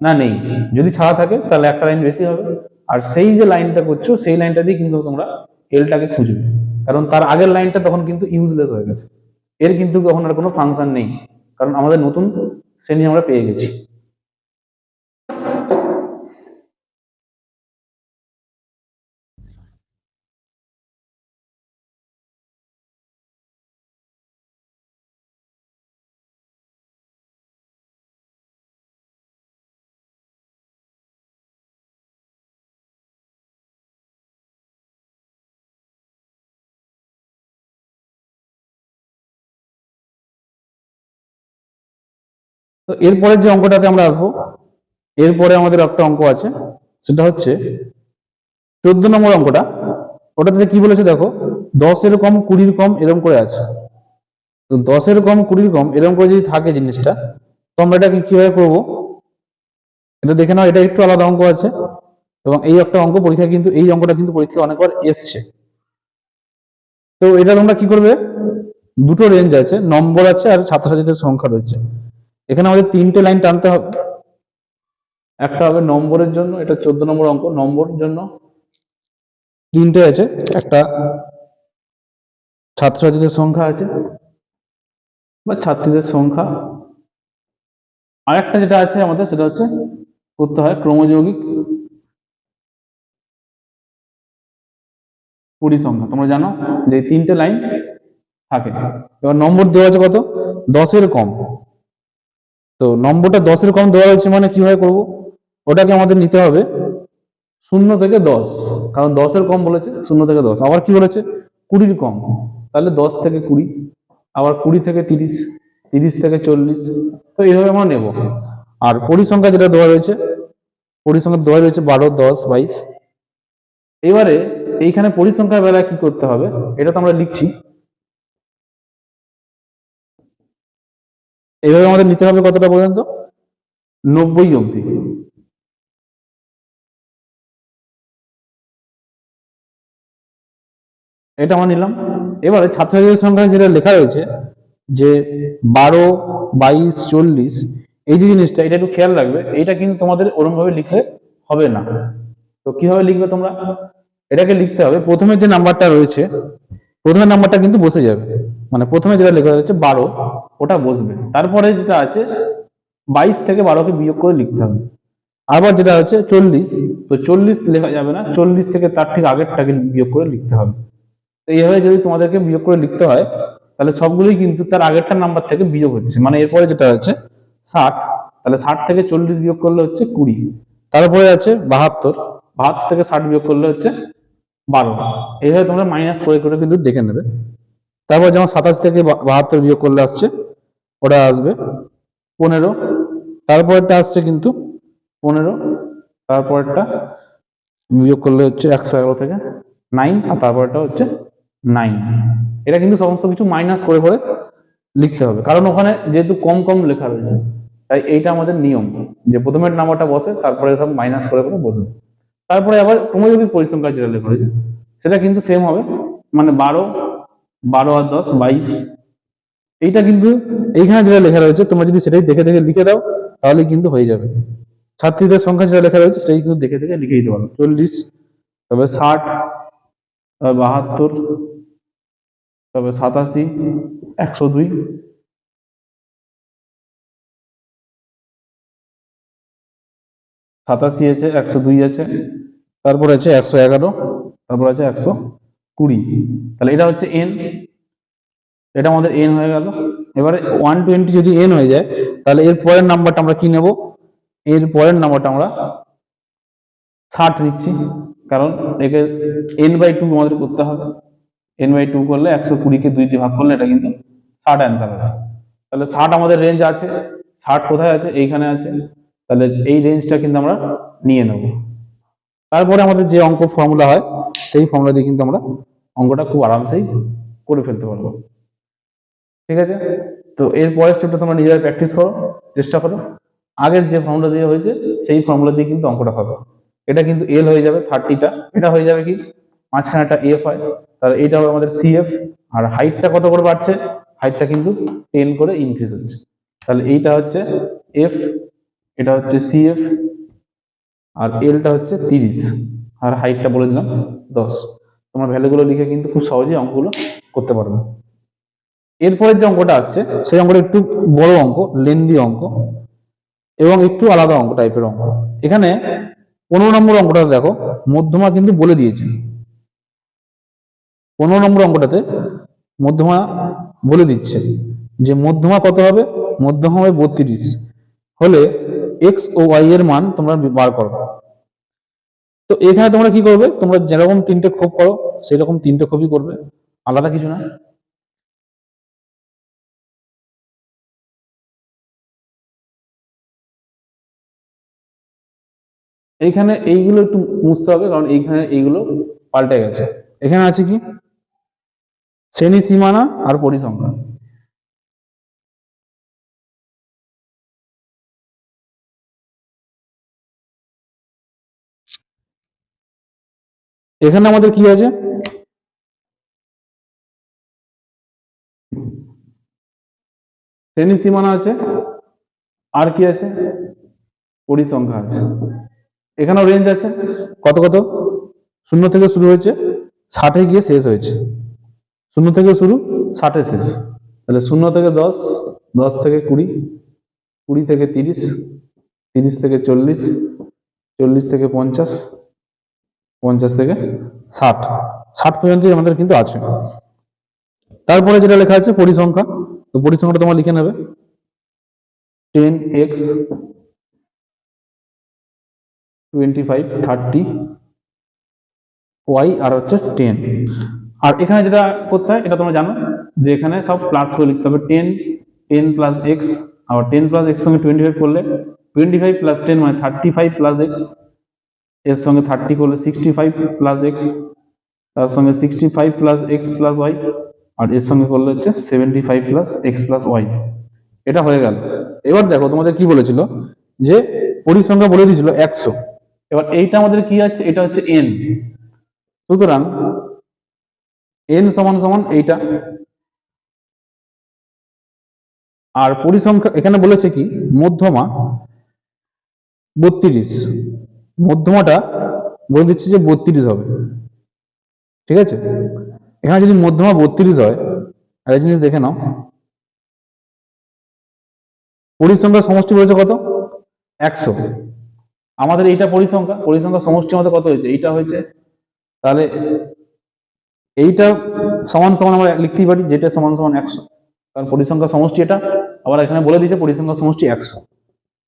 না নেই। যদি ছাড়া থাকে তাহলে একটা লাইন বেশি হবে, আর সেই যে লাইনটা করছো সেই লাইনটা দিয়ে কিন্তু তোমরা এলটাকে খুঁজবে, কারণ তার আগের লাইনটা তখন কিন্তু ইউজলেস হয়ে গেছে, এর কিন্তু তখন আর কোনো ফাংশন নেই, কারণ আমাদের নতুন শ্রেণী আমরা পেয়ে গেছি। তো এরপরে যে অঙ্কটাতে আমরা আসবো, এরপরে আমাদের একটা অঙ্ক আছে, সেটা হচ্ছে 14 নম্বর অঙ্কটা। ওটাতে কি বলেছে দেখো, 10 এর কম 20 কম এরকম করে আছে। তো 10 এর কম 20 কম এরকম করে যদি থাকে জিনিসটা, তো আমরা এটাকে কিভাবে করবো এটা দেখে নাও। এটা একটু আলাদা অঙ্ক আছে, এবং এই একটা অঙ্ক পরীক্ষা কিন্তু, এই অঙ্কটা কিন্তু পরীক্ষা অনেকবার এসছে। তো এটা তোমরা কি করবে, দুটো রেঞ্জ আছে, নম্বর আছে আর ছাত্রছাত্রীদের সংখ্যা রয়েছে। এখানে আমাদের 3টে লাইন টানতে হবে। একটা হবে নম্বরের জন্য, এটা 14 নম্বর অঙ্ক, নম্বরের জন্য 3টে আছে, একটা ছাত্রছাত্রীদের সংখ্যা আছে বা ছাত্রীদের সংখ্যা, আর একটা যেটা আছে আমাদের সেটা হচ্ছে করতে হয় ক্রমযৌগিক পরিসংখ্যা। তোমরা জানো যে 3টে লাইন থাকে। এবার নম্বর দেওয়া আছে কত, 10 এর কম। তো নম্বরটা 10 এর কম দেওয়া হয়েছে মানে কিভাবে করব, ওটাকে আমাদের নিতে হবে 0 থেকে 10, কারণ 10 এর কম বলেছে, 0 থেকে 10। আবার কি বলেছে 20 কম, তাহলে 10 থেকে 20, আবার 20 থেকে 30, 30 থেকে 40। তো এইভাবে আমরা নেব। আর পরিসংখ্যা যেটা দেওয়া রয়েছে, পরিসংখ্যা দেওয়া রয়েছে 12, 10, 22। এবারে এইখানে পরিসংখ্যার বেলায় কি করতে হবে, এটা তো আমরা লিখছি, এইভাবে আমাদের নিতে হবে কতটা পর্যন্ত, 90 অবধি। এটা আমরা নিলাম। এবারে ছাত্রছাত্রীদের সংখ্যা যেটা লেখা রয়েছে যে 12, 22, 40, এই যে জিনিসটা, এটা একটু খেয়াল রাখবে। এটা কিন্তু তোমাদের ওরকম ভাবে লিখলে হবে না। তো কিভাবে লিখবে তোমরা, এটাকে লিখতে হবে প্রথমে যে নাম্বারটা রয়েছে, প্রথমে নাম্বারটা কিন্তু বসে যাবে, মানে প্রথমে যেটা লেখা রয়েছে 12, ওটা বসবে। তারপরে যেটা আছে 22 থেকে 12কে বিয়োগ করে লিখতে হবে। আবার যেটা হচ্ছে 40, তো 40 লেখা যাবে না, 40 থেকে তার ঠিক আগেরটাকে বিয়োগ করে লিখতে হবে। তো এইভাবে যদি তোমাদেরকে বিয়োগ করে লিখতে হয়, তাহলে সবগুলোই কিন্তু তার আগেরটা নাম্বার থেকে বিয়োগ হচ্ছে। মানে এরপরে যেটা হচ্ছে 60, তাহলে 60 থেকে 40 বিয়োগ করলে হচ্ছে 20। তারপরে আছে 72, 72 থেকে 60 বিয়োগ করলে হচ্ছে 12। এইভাবে তোমরা মাইনাস করে করে কিন্তু দেখে নেবে। তারপর যেমন 27 থেকে 72 বিয়োগ করলে আসছে, ওটা আসবে 15। তারপরটা আসছে কিন্তু 15, তারপরটা বিয়োগ করলে হচ্ছে 111 থেকে 9, আর তারপরটা হচ্ছে 9। এটা কিন্তু সমস্ত কিছু মাইনাস করে করে লিখতে হবে, কারণ ওখানে যেহেতু কম কম লেখা রয়েছে, তাই এইটা আমাদের নিয়ম যে প্রথমের নাম্বারটা বসে, তারপরে সব মাইনাস করে করে বসবে। তারপরে আবার ক্রমযৌগিক পরিসংখ্যা যেটা লেখা রয়েছে, সেটা কিন্তু সেম হবে, মানে 12, 12 আর 10, 22। এইটা কিন্তু এইখানে যেটা লেখা রয়েছে, তোমরা যদি সেটাই দেখে দেখে লিখে দাও, তাহলে কিন্তু হয়ে যাবে। ছাত্রীদের সংখ্যা যেটা লেখা রয়েছে সেটাই কিন্তু দেখে দেখে লিখে দিতে পারো। 40, তবে 60, তবে 72, তবে 87, 102, 87 আছে, 102 আছে, তারপর আছে 111, তারপর আছে 120। তাহলে এটা হচ্ছে এন, এটা আমাদের এন হয়ে গেল। এবারে 120 যদি এন হয়ে যায়, তাহলে এর পরের নাম্বারটা আমরা কি নেব, এর পরের নাম্বারটা আমরা 60 নিচ্ছি, কারণ একে n/2 আমাদের করতে হবে। n/2 করলে 120-কে 2 দিয়ে ভাগ করলে এটা কিন্তু 60 অ্যান্সার আছে। তাহলে 60 আমাদের রেঞ্জ আছে। 60 কোথায় আছে, এইখানে আছে। তাহলে এই রেঞ্জটা কিন্তু আমরা নিয়ে নেব। তারপরে আমাদের যে অঙ্ক ফর্মুলা হয়, সেই ফর্মুলা দিয়ে কিন্তু আমরা অঙ্কটা খুব আরামসেই করে ফেলতে পারবো। ঠিক আছে, তো এর পরের স্টেপটা তোমরা নিজেরা প্র্যাকটিস করো, চেষ্টা করো। আগের যে ফর্মুলা দিয়ে হয়েছে সেই ফর্মুলা দিয়ে কিন্তু অঙ্কটা হবে। এটা কিন্তু এল হয়ে যাবে 30টা, এটা হয়ে যাবে কি মাঝখানে একটা এফ হয়, তাহলে এটা হবে আমাদের সিএফ। আর হাইটটা কত করে বাড়ছে, হাইটটা কিন্তু 10 করে ইনক্রিজ হচ্ছে। তাহলে এইটা হচ্ছে এফ, এটা হচ্ছে সিএফ, আর এলটা হচ্ছে 30, আর হাইটটা বলে দিলাম 10। তোমার ভ্যালুগুলো লিখে কিন্তু খুব সহজেই অঙ্কগুলো করতে পারবে। এরপরের যে অঙ্কটা আসছে, সেই অঙ্কটা একটু বড় অঙ্ক, লেন্দি অঙ্ক, এবং একটু আলাদা অঙ্ক টাইপের অঙ্ক। এখানে 15 নম্বর অঙ্কটা দেখো, মধ্যমা কিন্তু বলে দিয়েছে। 15 নম্বর অঙ্কটাতে মধ্যমা বলে দিচ্ছে যে মধ্যমা কত হবে, মধ্যমা হবে 32 হলে এক্স ও ওয়াই এর মান তোমরা বার করো। তো এখানে তোমরা কি করবে, তোমরা যেরকম 3টে ক্ষোভ করো সেরকম 3টে ক্ষোভই করবে, আলাদা কিছু না। এইখানে এইগুলো একটু মুছতে হবে, কারণ এইখানে এইগুলো পাল্টে গেছে। এখানে আছে কি শ্রেণী সীমানা আর পরিসংখ্যান। এখানে আমাদের কি আছে, শ্রেণী সীমানা আছে, আর কি আছে, পরিসংখ্যা আছে। এখানেও রেঞ্জ আছে, কত কত, 0 থেকে শুরু হয়েছে 60-এ গিয়ে শেষ হয়েছে, 0 থেকে শুরু 60-এ শেষ। তাহলে 0 থেকে 10, 10 থেকে 20, 20 থেকে 30, 30 থেকে 40, 40 থেকে 50, 50 থেকে 60, 60 পর্যন্ত আমাদের কিন্তু আছে। তারপরে যেটা লেখা আছে পরিসংখ্যা, তো পরিসংখ্যাটা তোমরা লিখে নেবে 10x 25 30 y আর হচ্ছে 10। আর এখানে যেটা করতে হয় এটা তোমরা জানো যে এখানে সব প্লাস করে লিখতে হবে, 10 10 প্লাস x, আর 10 প্লাস x সঙ্গে 25 করলে 25 প্লাস 10 মানে 35 প্লাস x, এর সঙ্গে 30 করলে 65 প্লাস x, তার সঙ্গে 65 প্লাস x প্লাস y, আর এর সঙ্গে করলে হচ্ছে 75 প্লাস x প্লাস y। এটা হয়ে গেল। এবার দেখো তোমাদের কি বলেছিল যে পরিসংখ্যা বলে দিয়েছিল 100, এবার এইটা আমাদের কি আছে, এটা হচ্ছে n, সুতরাং n সমান সমান এইটা। আর পরিসংখ্যা এখানে বলেছে কি মধ্যমা 32, মধ্যমাটা বলে দিচ্ছে যে 32 হবে, ঠিক আছে। এখানে যদি মধ্যমা 32 হয়, একটা জিনিস দেখে নাও, পরিসংখ্যার সমষ্টি বলেছে কত, 100। আমাদের এইটা পরিসংখ্যা, পরিসংখ্যার সমষ্টি আমাদের কত হয়েছে, এইটা হয়েছে, তাহলে এইটা সমান সমান আমরা লিখতেই পারি যেটা সমান সমান 100, কারণ পরিসংখ্যার সমষ্টি এটা, আবার এখানে বলে দিয়েছে পরিসংখ্যার সমষ্টি 100।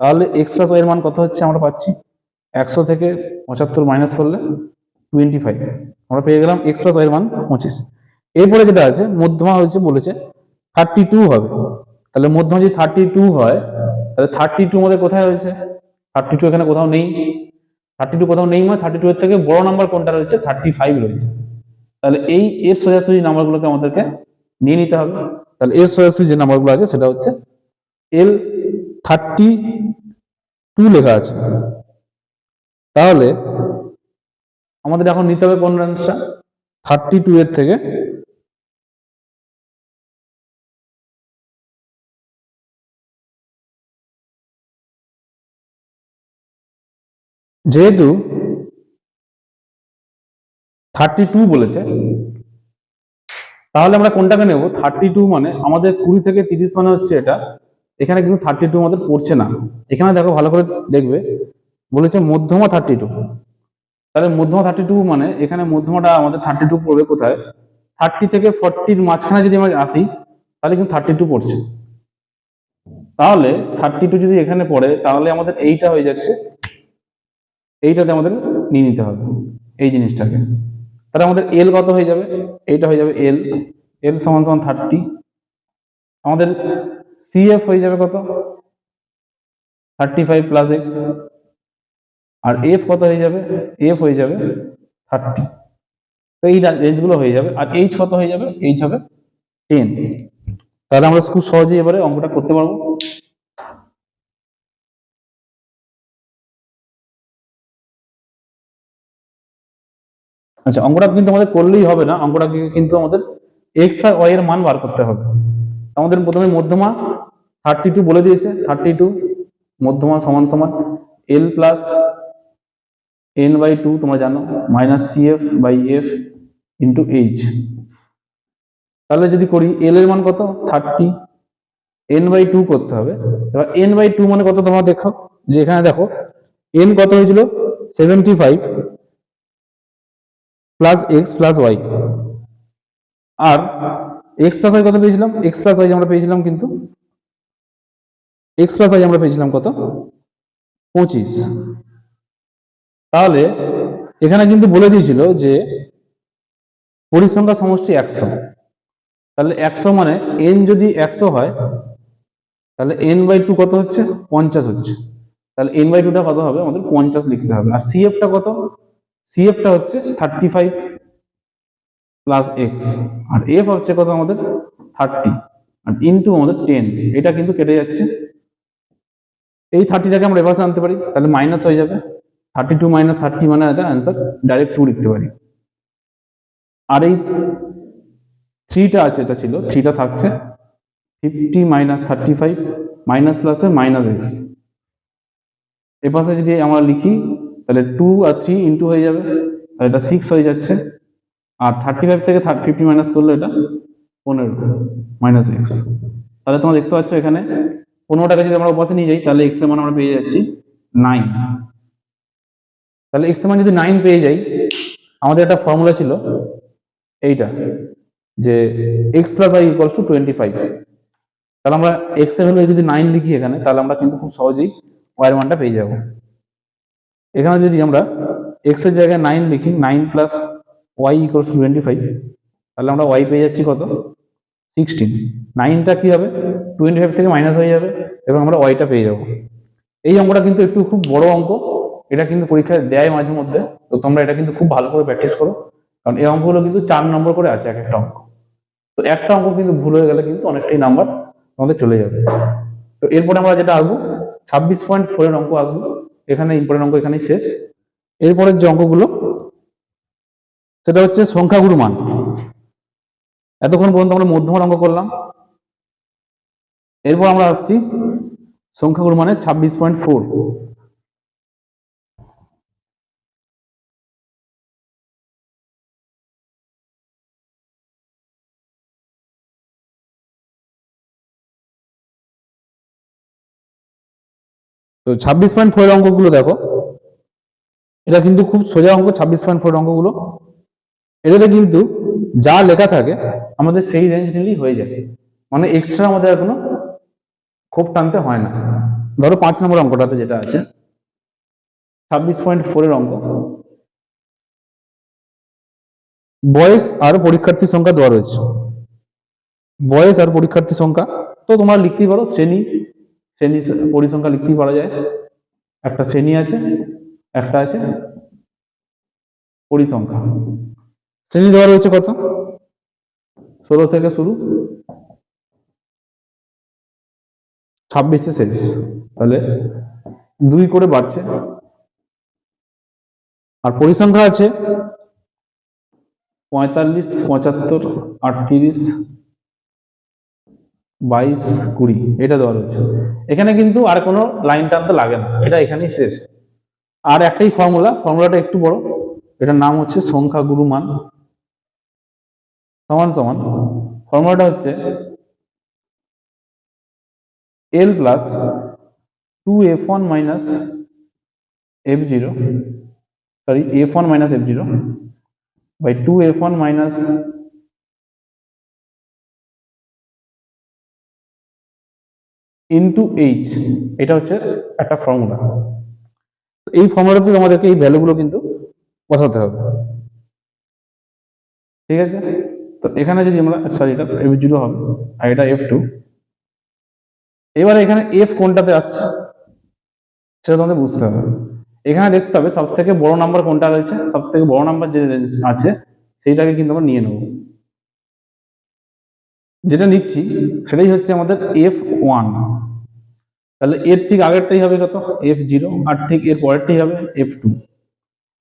তাহলে x প্লাস y এর মান কত হচ্ছে আমরা পাচ্ছি, 100 থেকে 75 মাইনাস করলে 25, আমরা পেয়ে গেলাম x প্লাস y এর মান 25। এরপরে যেটা আছে মধ্যমা হয়েছে বলেছে 32 হবে, তাহলে মধ্যমা যদি 32 হয় তাহলে 32 আমাদের কোথায় হয়েছে, 32 এখানে কোথাও নেই, 32 কোথাও নেই মানে 32 এর থেকে বড় নাম্বার কোনটা রয়েছে, 35 রয়েছে। তাহলে এই এর সোজাসুজি নাম্বারগুলোকে আমাদেরকে নিয়ে নিতে হবে। তাহলে এর সোজাসুজি যে নাম্বারগুলো আছে সেটা হচ্ছে L32 লেখা আছে। তাহলে আমাদের এখন নিতে হবে কোন রেঞ্জটা, 32 এর থেকে যেহেতু 32 বলেছে তাহলে আমরা কোনটাকে নেব, 32 মানে আমাদের 20 থেকে 30 মানে হচ্ছে এটা, এখানে কিন্তু 32 আমাদের পড়ছে না। এখানে দেখো ভালো করে দেখবে বলেছে মধ্যমা 32, তাহলে মধ্যমা 32 মানে এখানে মধ্যমাটা আমাদের 32 পড়বে কোথায়, 30 থেকে 40 মাঝখানে যদি আমরা আসি তাহলে কিন্তু 32 পড়ছে। তাহলে 32 যদি এখানে পড়ে তাহলে আমাদের এইটা হয়ে যাচ্ছে, এইটাতে আমাদের নিয়ে নিতে হবে এই জিনিসটাকে। তাহলে আমাদের এল কত হয়ে যাবে, এইটা হয়ে যাবে এল, এল সমান সমান 30, আমাদের সিএফ হয়ে যাবে কত 35 প্লাস এক্স, আর এফ কত হয়ে যাবে, এফ হয়ে যাবে 30। তো এই রেঞ্জগুলো হয়ে যাবে। আর এইচ কত হয়ে যাবে, এইচ হবে 10। তাহলে আমরা খুব সহজেই এবারে অঙ্কটা করতে পারবো। আচ্ছা, অঙ্কটা কিন্তু আমাদের করলেই হবে না, অঙ্কটা কিন্তু আমাদের এক্স আর ওয়াই এর মান বার করতে হবে। আমাদের প্রথমে মধ্যমা 32 বলে দিয়েছে, 32 মধ্যমা সমান সমান এল প্লাস এন বাই 2 তোমরা জানো, minus CF by F into H. তাহলে যদি করি এল এর মান কত 30, এন বাই 2 করতে হবে। এবার এন বাই 2 মানে কত তোমরা দেখো, যে এখানে দেখো এন কত হয়েছিল 75 প্লাস এক্স প্লাস ওয়াই, আর এক্স প্লাস ওয়াই কত পেয়েছিলাম, এক্স প্লাস ওয়াই আমরা পেয়েছিলাম কিন্তু এক্স প্লাস ওয়াই আমরা পেয়েছিলাম কত 25। তাহলে এখানে কিন্তু বলে দিয়েছিল যে পরিসংখ্যা সমষ্টি 100, তাহলে 100 মানে এন যদি 100 হয় তাহলে এন বাই 2 কত হচ্ছে 50 হচ্ছে। তাহলে n/2টা কত হবে, আমাদের 50 লিখতে হবে। আর CF টা কত, CF টা হচ্ছে 35 প্লাস এক্স, আর এফ হচ্ছে কত আমাদের 30 আর ইনটু আমাদের 10। এটা কিন্তু কেটে যাচ্ছে, এই 30টাকে আমরা এপাশে আনতে পারি, তাহলে মাইনাস হয়ে যাবে। 32 মাইনাস 30 মানে এটা অ্যান্সার ডাইরেক্ট 2 লিখতে পারি। আর এই 3টা আছে, এটা ছিল 3টা থাকছে, 50 মাইনাস 35 মাইনাস প্লাসে মাইনাস এক্স। এপাশে যদি আমরা লিখি তাহলে 2 আর 3 ইন্টু হয়ে যাবে, তাহলে এটা 6 হয়ে যাচ্ছে। আর 35 থেকে 50 মাইনাস করলে এটা 15 মাইনাস এক্স। তাহলে তোমরা দেখতে পাচ্ছ এখানে 15টাকে যদি আমরা ওপাশে নিয়ে যাই তাহলে এক্স এর মান আমরা পেয়ে যাচ্ছি 9। তাহলে এক্স এর মান যদি 9 পেয়ে যাই, আমাদের একটা ফর্মুলা ছিল এইটা, যে x plus y equals to 25। তাহলে আমরা এক্স এর ভ্যালু যদি 9 লিখি এখানে, তাহলে আমরা কিন্তু খুব সহজেই ওয়াই এর মানটা পেয়ে যাব। এখানে যদি আমরা এক্স এর জায়গায় 9 লিখি, 9 প্লাস ওয়াই ইকুয়ালস টু 25, তাহলে আমরা ওয়াই পেয়ে যাচ্ছি কত, 16। 9টা কি হবে, 25 থেকে মাইনাস হয়ে যাবে এবং আমরা ওয়াইটা পেয়ে যাব। এই অঙ্কটা কিন্তু একটু খুব বড় অঙ্ক, এটা কিন্তু পরীক্ষায় দেয় মাঝে মধ্যে, তো তোমরা এটা কিন্তু খুব ভালো করে প্র্যাকটিস করো, কারণ এই অঙ্কগুলো কিন্তু 4 নম্বর করে আছে এক একটা অঙ্ক। তো একটা অঙ্ক কিন্তু ভুল হয়ে গেলে কিন্তু অনেকটাই নাম্বার আমাদের চলে যাবে। তো এরপরে আমরা যেটা আসবো 26.4 এর অঙ্ক আসবো, এখানে ইম্পর্টেন্ট অঙ্ক এখানেই শেষ। এরপরের যে অঙ্কগুলো সেটা হচ্ছে সংখ্যাগুরু মান। এতক্ষণ পর্যন্ত আমরা মধ্যমার অঙ্ক করলাম, এরপর আমরা আসছি সংখ্যাগুরু মানে 26.4। তো 26.4 এর অঙ্কগুলো দেখো, এটা কিন্তু খুব সোজা অঙ্ক। 26.4 অঙ্কগুলো, এটাতে কিন্তু যা লেখা থাকে আমাদের সেই রেঞ্জ নিলেই হয়ে যায়, মানে এক্সট্রা আমাদের আর কোনো খুব টানতে হয় না। ধরো 5 নম্বর অঙ্কটাতে যেটা আছে 26.4 এর অঙ্ক, বয়স আর পরীক্ষার্থী সংখ্যা দেওয়া রয়েছে। বয়স আর পরীক্ষার্থী সংখ্যা তো তোমরা লিখতেই পারো, শ্রেণী শ্রেণী পরিসংখ্যা লিখতেই পারা যায়। একটা শ্রেণী আছে, একটা আছে পরিসংখ্যা। শ্রেণী দেওয়া রয়েছে কত, 16 থেকে শুরু, 26 শেষ, তাহলে 2 করে বাড়ছে। আর পরিসংখ্যা আছে 45, 75, 38, 22, 20, এটা দেওয়া রয়েছে। এখানে কিন্তু আর কোনো লাইন টানতে লাগে না, এটা এখানেই শেষ। আর একটাই ফর্মুলাটা একটু বড়, এটার নাম হচ্ছে সংখ্যাগুরু মান সমান সমান, ফর্মুলাটা হচ্ছে L plus 2f1 minus f0, sorry f1 minus f0 by 2f1 minus into h. এটা হচ্ছে একটা ফর্মুলা। এই ফর্মুলাতে আমাদেরকে এই ভ্যালুগুলো কিন্তু বসাতে হবে, ঠিক আছে। তো এখানে যদি আমরা, সরি এটা f0 হবে আর এটা f2। এবারে এখানে f কোনটাতে আসছে সেটা তোমাদের বুঝতে হবে। এখানে দেখতে হবে সব থেকে বড় নাম্বার কোনটা রয়েছে, সব থেকে বড় নাম্বার যে আছে সেইটাকে কিন্তু আমরা নিয়ে নেব। যেটা নিচ্ছি সেটাই হচ্ছে আমাদের f1, তাহলে এর ঠিক আগেরটাই হবে কত, f0, আর ঠিক এর পরেরটাই হবে f2।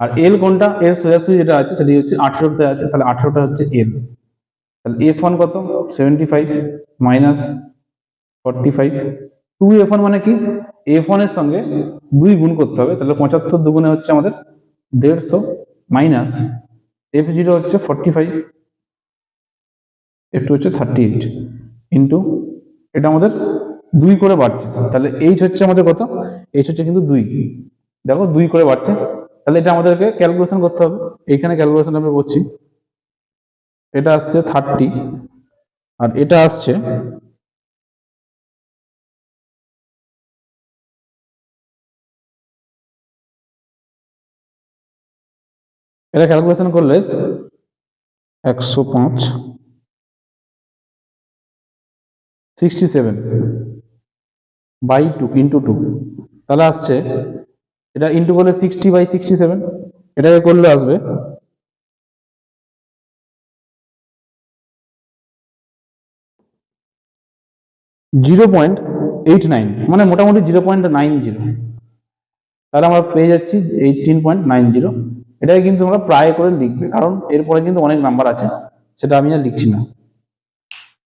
আর l কোনটা, এর সোজাসুজি যেটা আছে সেটি হচ্ছে 18তে আছে, তাহলে 18টা হচ্ছে l। তাহলে f1 কত, 75 মাইনাস 45, 2f1 মানে কি, f1 এর সঙ্গে 2 গুণ করতে হবে, তাহলে 75 দুগুণে হচ্ছে আমাদের 150 মাইনাস f0 হচ্ছে 45, f2 হচ্ছে 38 ইন্টু এটা আমাদের 2 করে বাড়ছে, তাহলে h হচ্ছে আমাদের কত, h হচ্ছে কিন্তু 2, দেখো 2 করে বাড়ছে। তাহলে এটা আমাদেরকে ক্যালকুলেশন করতে হবে, এইখানে ক্যালকুলেশন আমরা করছি। এটা আসছে 30 আর এটা আসছে এটা ক্যালকুলেশন করলে 105 67 বাই 2 ইন্টু 2, তাহলে আসছে এটা ইন্টু করলে 60/67, এটাকে করলে আসবে 0.89, মানে মোটামুটি 0.90। তাহলে আমরা পেয়ে যাচ্ছি 18.90। এটাকে কিন্তু আমরা প্রায় করে লিখবে, কারণ এরপরে কিন্তু অনেক নাম্বার আছে, সেটা আমি আর লিখছি না।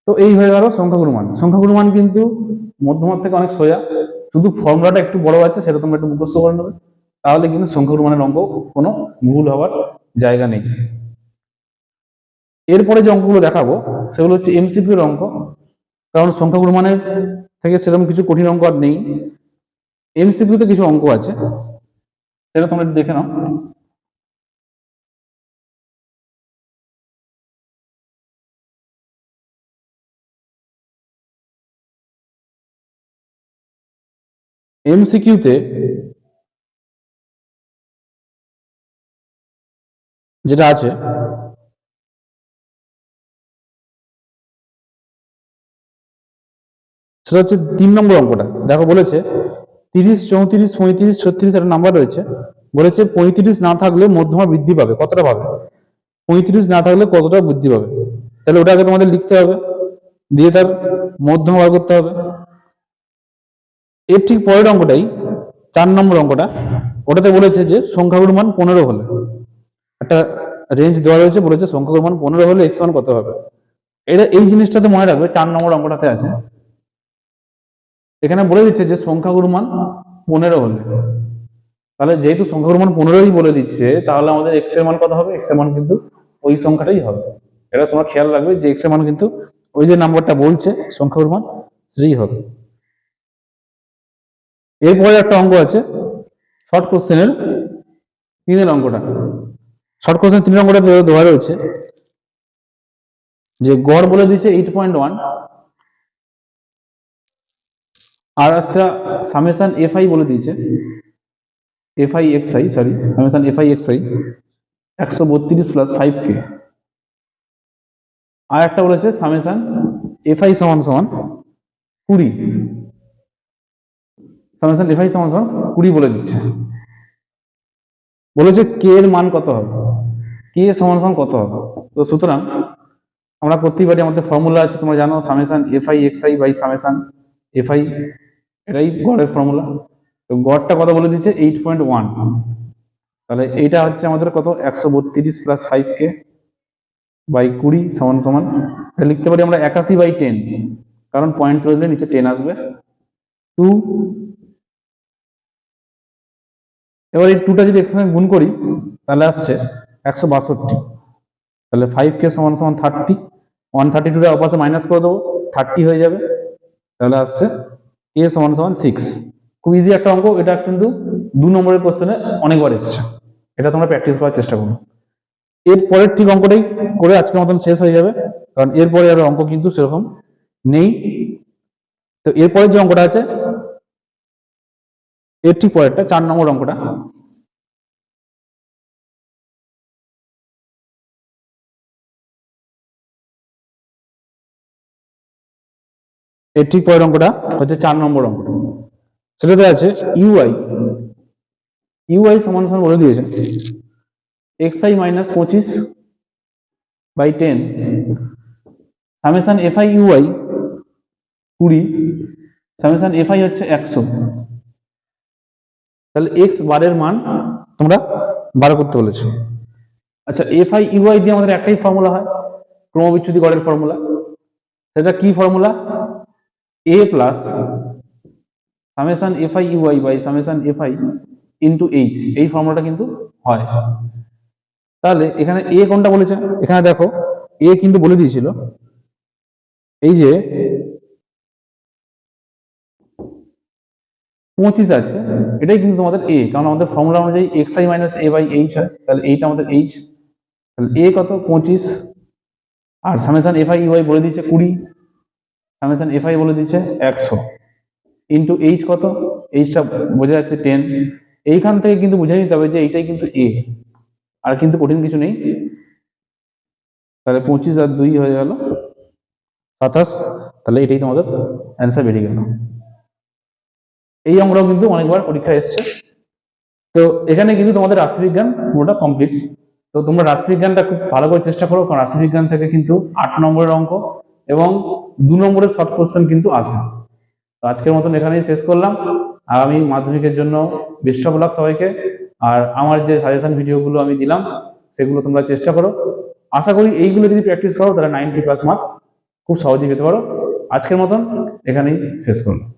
তো এই হয়ে গেল সংখ্যাগুরু মান। সংখ্যাগুরু মান কিন্তু মধ্যমার থেকে অনেক সোজা, শুধু ফর্মুলাটা একটু বড় আছে, সেটা তোমরা একটু মুখস্থ করে নেবে, তাহলে কিন্তু সংখ্যাগুরু মানের অঙ্ক কোনো ভুল হওয়ার জায়গা নেই। এরপরে যে অঙ্কগুলো দেখাবো সেগুলো হচ্ছে এমসিকিউ এর অঙ্ক, কারণ সংখ্যাগুরু মানের থেকে সেরকম কিছু কঠিন অঙ্ক আর নেই। এমসিকিউ তে কিছু অঙ্ক আছে, সেটা তোমরা একটু দেখে নাও। এমসিকিউ তে যেটা আছে সেটা হচ্ছে 3 নম্বর অঙ্কটা। দেখো বলেছে 30, 34, 35, 36 একটা নাম্বার রয়েছে, বলেছে 35 না থাকলে মধ্যমা বৃদ্ধি পাবে, কতটা পাবে? 35 না থাকলে কতটা বৃদ্ধি পাবে? তাহলে ওটাকে তোমাদের লিখতে হবে, দিয়ে তার মধ্যমা বার করতে হবে। এর ঠিক পরের অঙ্কটাই 4 নম্বর অঙ্কটা, ওটাতে বলেছে যে সংখ্যাগুরু মান 15 হলে, একটা রেঞ্জ দেওয়া রয়েছে, বলেছে সংখ্যাগুরু মান 15 হলে এক্স মান কত হবে। এটা এই জিনিসটাতে মনে রাখবে, 4 নম্বর অঙ্কটাতে আছে। এখানে বলে দিচ্ছে যে সংখ্যাগুরু মান 15 হলে, তাহলে যেহেতু সংখ্যাগুরু মান 15ই বলে দিচ্ছে, তাহলে আমাদের এক্স এর মান কত হবে? এক্স এর মান কিন্তু ওই সংখ্যাটাই হবে। এটা তোমরা খেয়াল রাখবে যে এক্স এর মান কিন্তু ওই যে নাম্বারটা বলছে সংখ্যাগুরু মান সেটাই হবে। এরপরে একটা অঙ্ক আছে শর্ট কোশ্চেনের 3 অঙ্কটা। শর্ট কোশ্চেন 3 অঙ্কটা দেওয়া রয়েছে যে গড় বলে দিচ্ছে 8.1, আর একটা সামেশন এফআই বলে দিয়েছে, FI XI, sorry summation fi XI 132 plus 5k। আর একটা বলেছে সামেশন এফআই সমান সমান 20, সামেশন এফআই সমান সমান 20 বলে দিচ্ছে। বলেছে কে এর মান কত হবে, কে সমান সমান কত হবে। তো সুতরাং আমরা করতেই পারি, আমাদের ফর্মুলা আছে তোমরা জানো, summation fi xi by summation fi, এটাই গড়ের ফর্মুলা। তো গড়টা কত বলে দিচ্ছে 8.1, তাহলে এইটা হচ্ছে আমাদের কত 132 প্লাস 5k বাই 20 সমান সমান, এটা লিখতে পারি আমরা 81/10, কারণ পয়েন্ট তুলে নিচে 10 আসবে 2। এবার এই 2টা যদি এখানে গুণ করি তাহলে আসছে 162, তাহলে 5k সমান সমান 30, 132টা অপাশে মাইনাস করে দেবো, 30 হয়ে যাবে, তাহলে আসছে k সমান সমান 6। খুব ইজি একটা অঙ্ক, এটা কিন্তু 2 নম্বরের কোশ্চেনে অনেকবার এসেছে, এটা তোমরা প্র্যাকটিস করার চেষ্টা করো। এর পরের ঠিক অঙ্কটাই করে আজকের মতন শেষ হয়ে যাবে, কারণ এরপরে আর অঙ্ক কিন্তু সেরকম নেই। তো এরপরে যে অঙ্কটা আছে এর ঠিক পরেরটা 4 নম্বর অঙ্কটা, এর ঠিক পরের অঙ্কটা হচ্ছে 4 নম্বর অঙ্কটা। সেটাতে আছে ইউআই, ইউআই সমান সমান বলে দিয়েছে xi minus 25/10 summation fi ui 20, summation fi হচ্ছে 100। তাহলে এক্স বারের মান তোমরা বার করতে বলেছো। আচ্ছা, এফআই ইউআই দিয়ে আমাদের একটাই ফর্মুলা হয়, ক্রমবিচ্যুতি গড়ের ফর্মুলা। সেটা কি formula? A plus summation fi ui by summation fi into h, এই ফর্মুলাটা কিন্তু হয়। তাহলে এখানে এ কোনটা বলেছে, এখানে দেখো এ কিন্তু বলে দিয়েছিল এই যে 25 আছে, এটাই কিন্তু তোমাদের এ, কারণ আমাদের ফর্মুলা অনুযায়ী xi minus a by h হয়, তাহলে এইটা আমাদের এইচ। তাহলে এ কত 25, আর সামেশন এফআই ইউআই বলে দিয়েছে 20, সামেশন এফআই বলে দিয়েছে 100, ইন্টু এইচ কত, এইচটা বোঝা যাচ্ছে 10। এইখান থেকে কিন্তু বুঝে নিতে হবে যে এইটাই কিন্তু এ, আর কিন্তু কঠিন কিছু নেই। তাহলে 25 আর 2 হয়ে গেল 27, তাহলে এটাই তোমাদের অ্যান্সার বেরিয়ে গেল। এই অঙ্কটাও কিন্তু অনেকবার পরীক্ষা এসছে। তো এখানে কিন্তু তোমাদের রাশিবিজ্ঞান পুরোটা কমপ্লিট। তো তোমরা রাশিবিজ্ঞানটা খুব ভালো করে চেষ্টা করো, কারণ রাশিবিজ্ঞান থেকে কিন্তু 8 নম্বরের অঙ্ক এবং 2 নম্বরের শর্ট কোশ্চেন কিন্তু আসে। তো আজকের মতন এখানেই শেষ করলাম। আগামী মাধ্যমিকের জন্য বেস্ট অফ লাক সবাইকে। আর আমার যে সাজেশন ভিডিওগুলো আমি দিলাম সেগুলো তোমরা চেষ্টা করো। আশা করি এইগুলো যদি প্র্যাকটিস করো তাহলে 90+ মার্ক খুব সহজেই পেতে পারো। আজকের মতন এখানেই শেষ করলাম।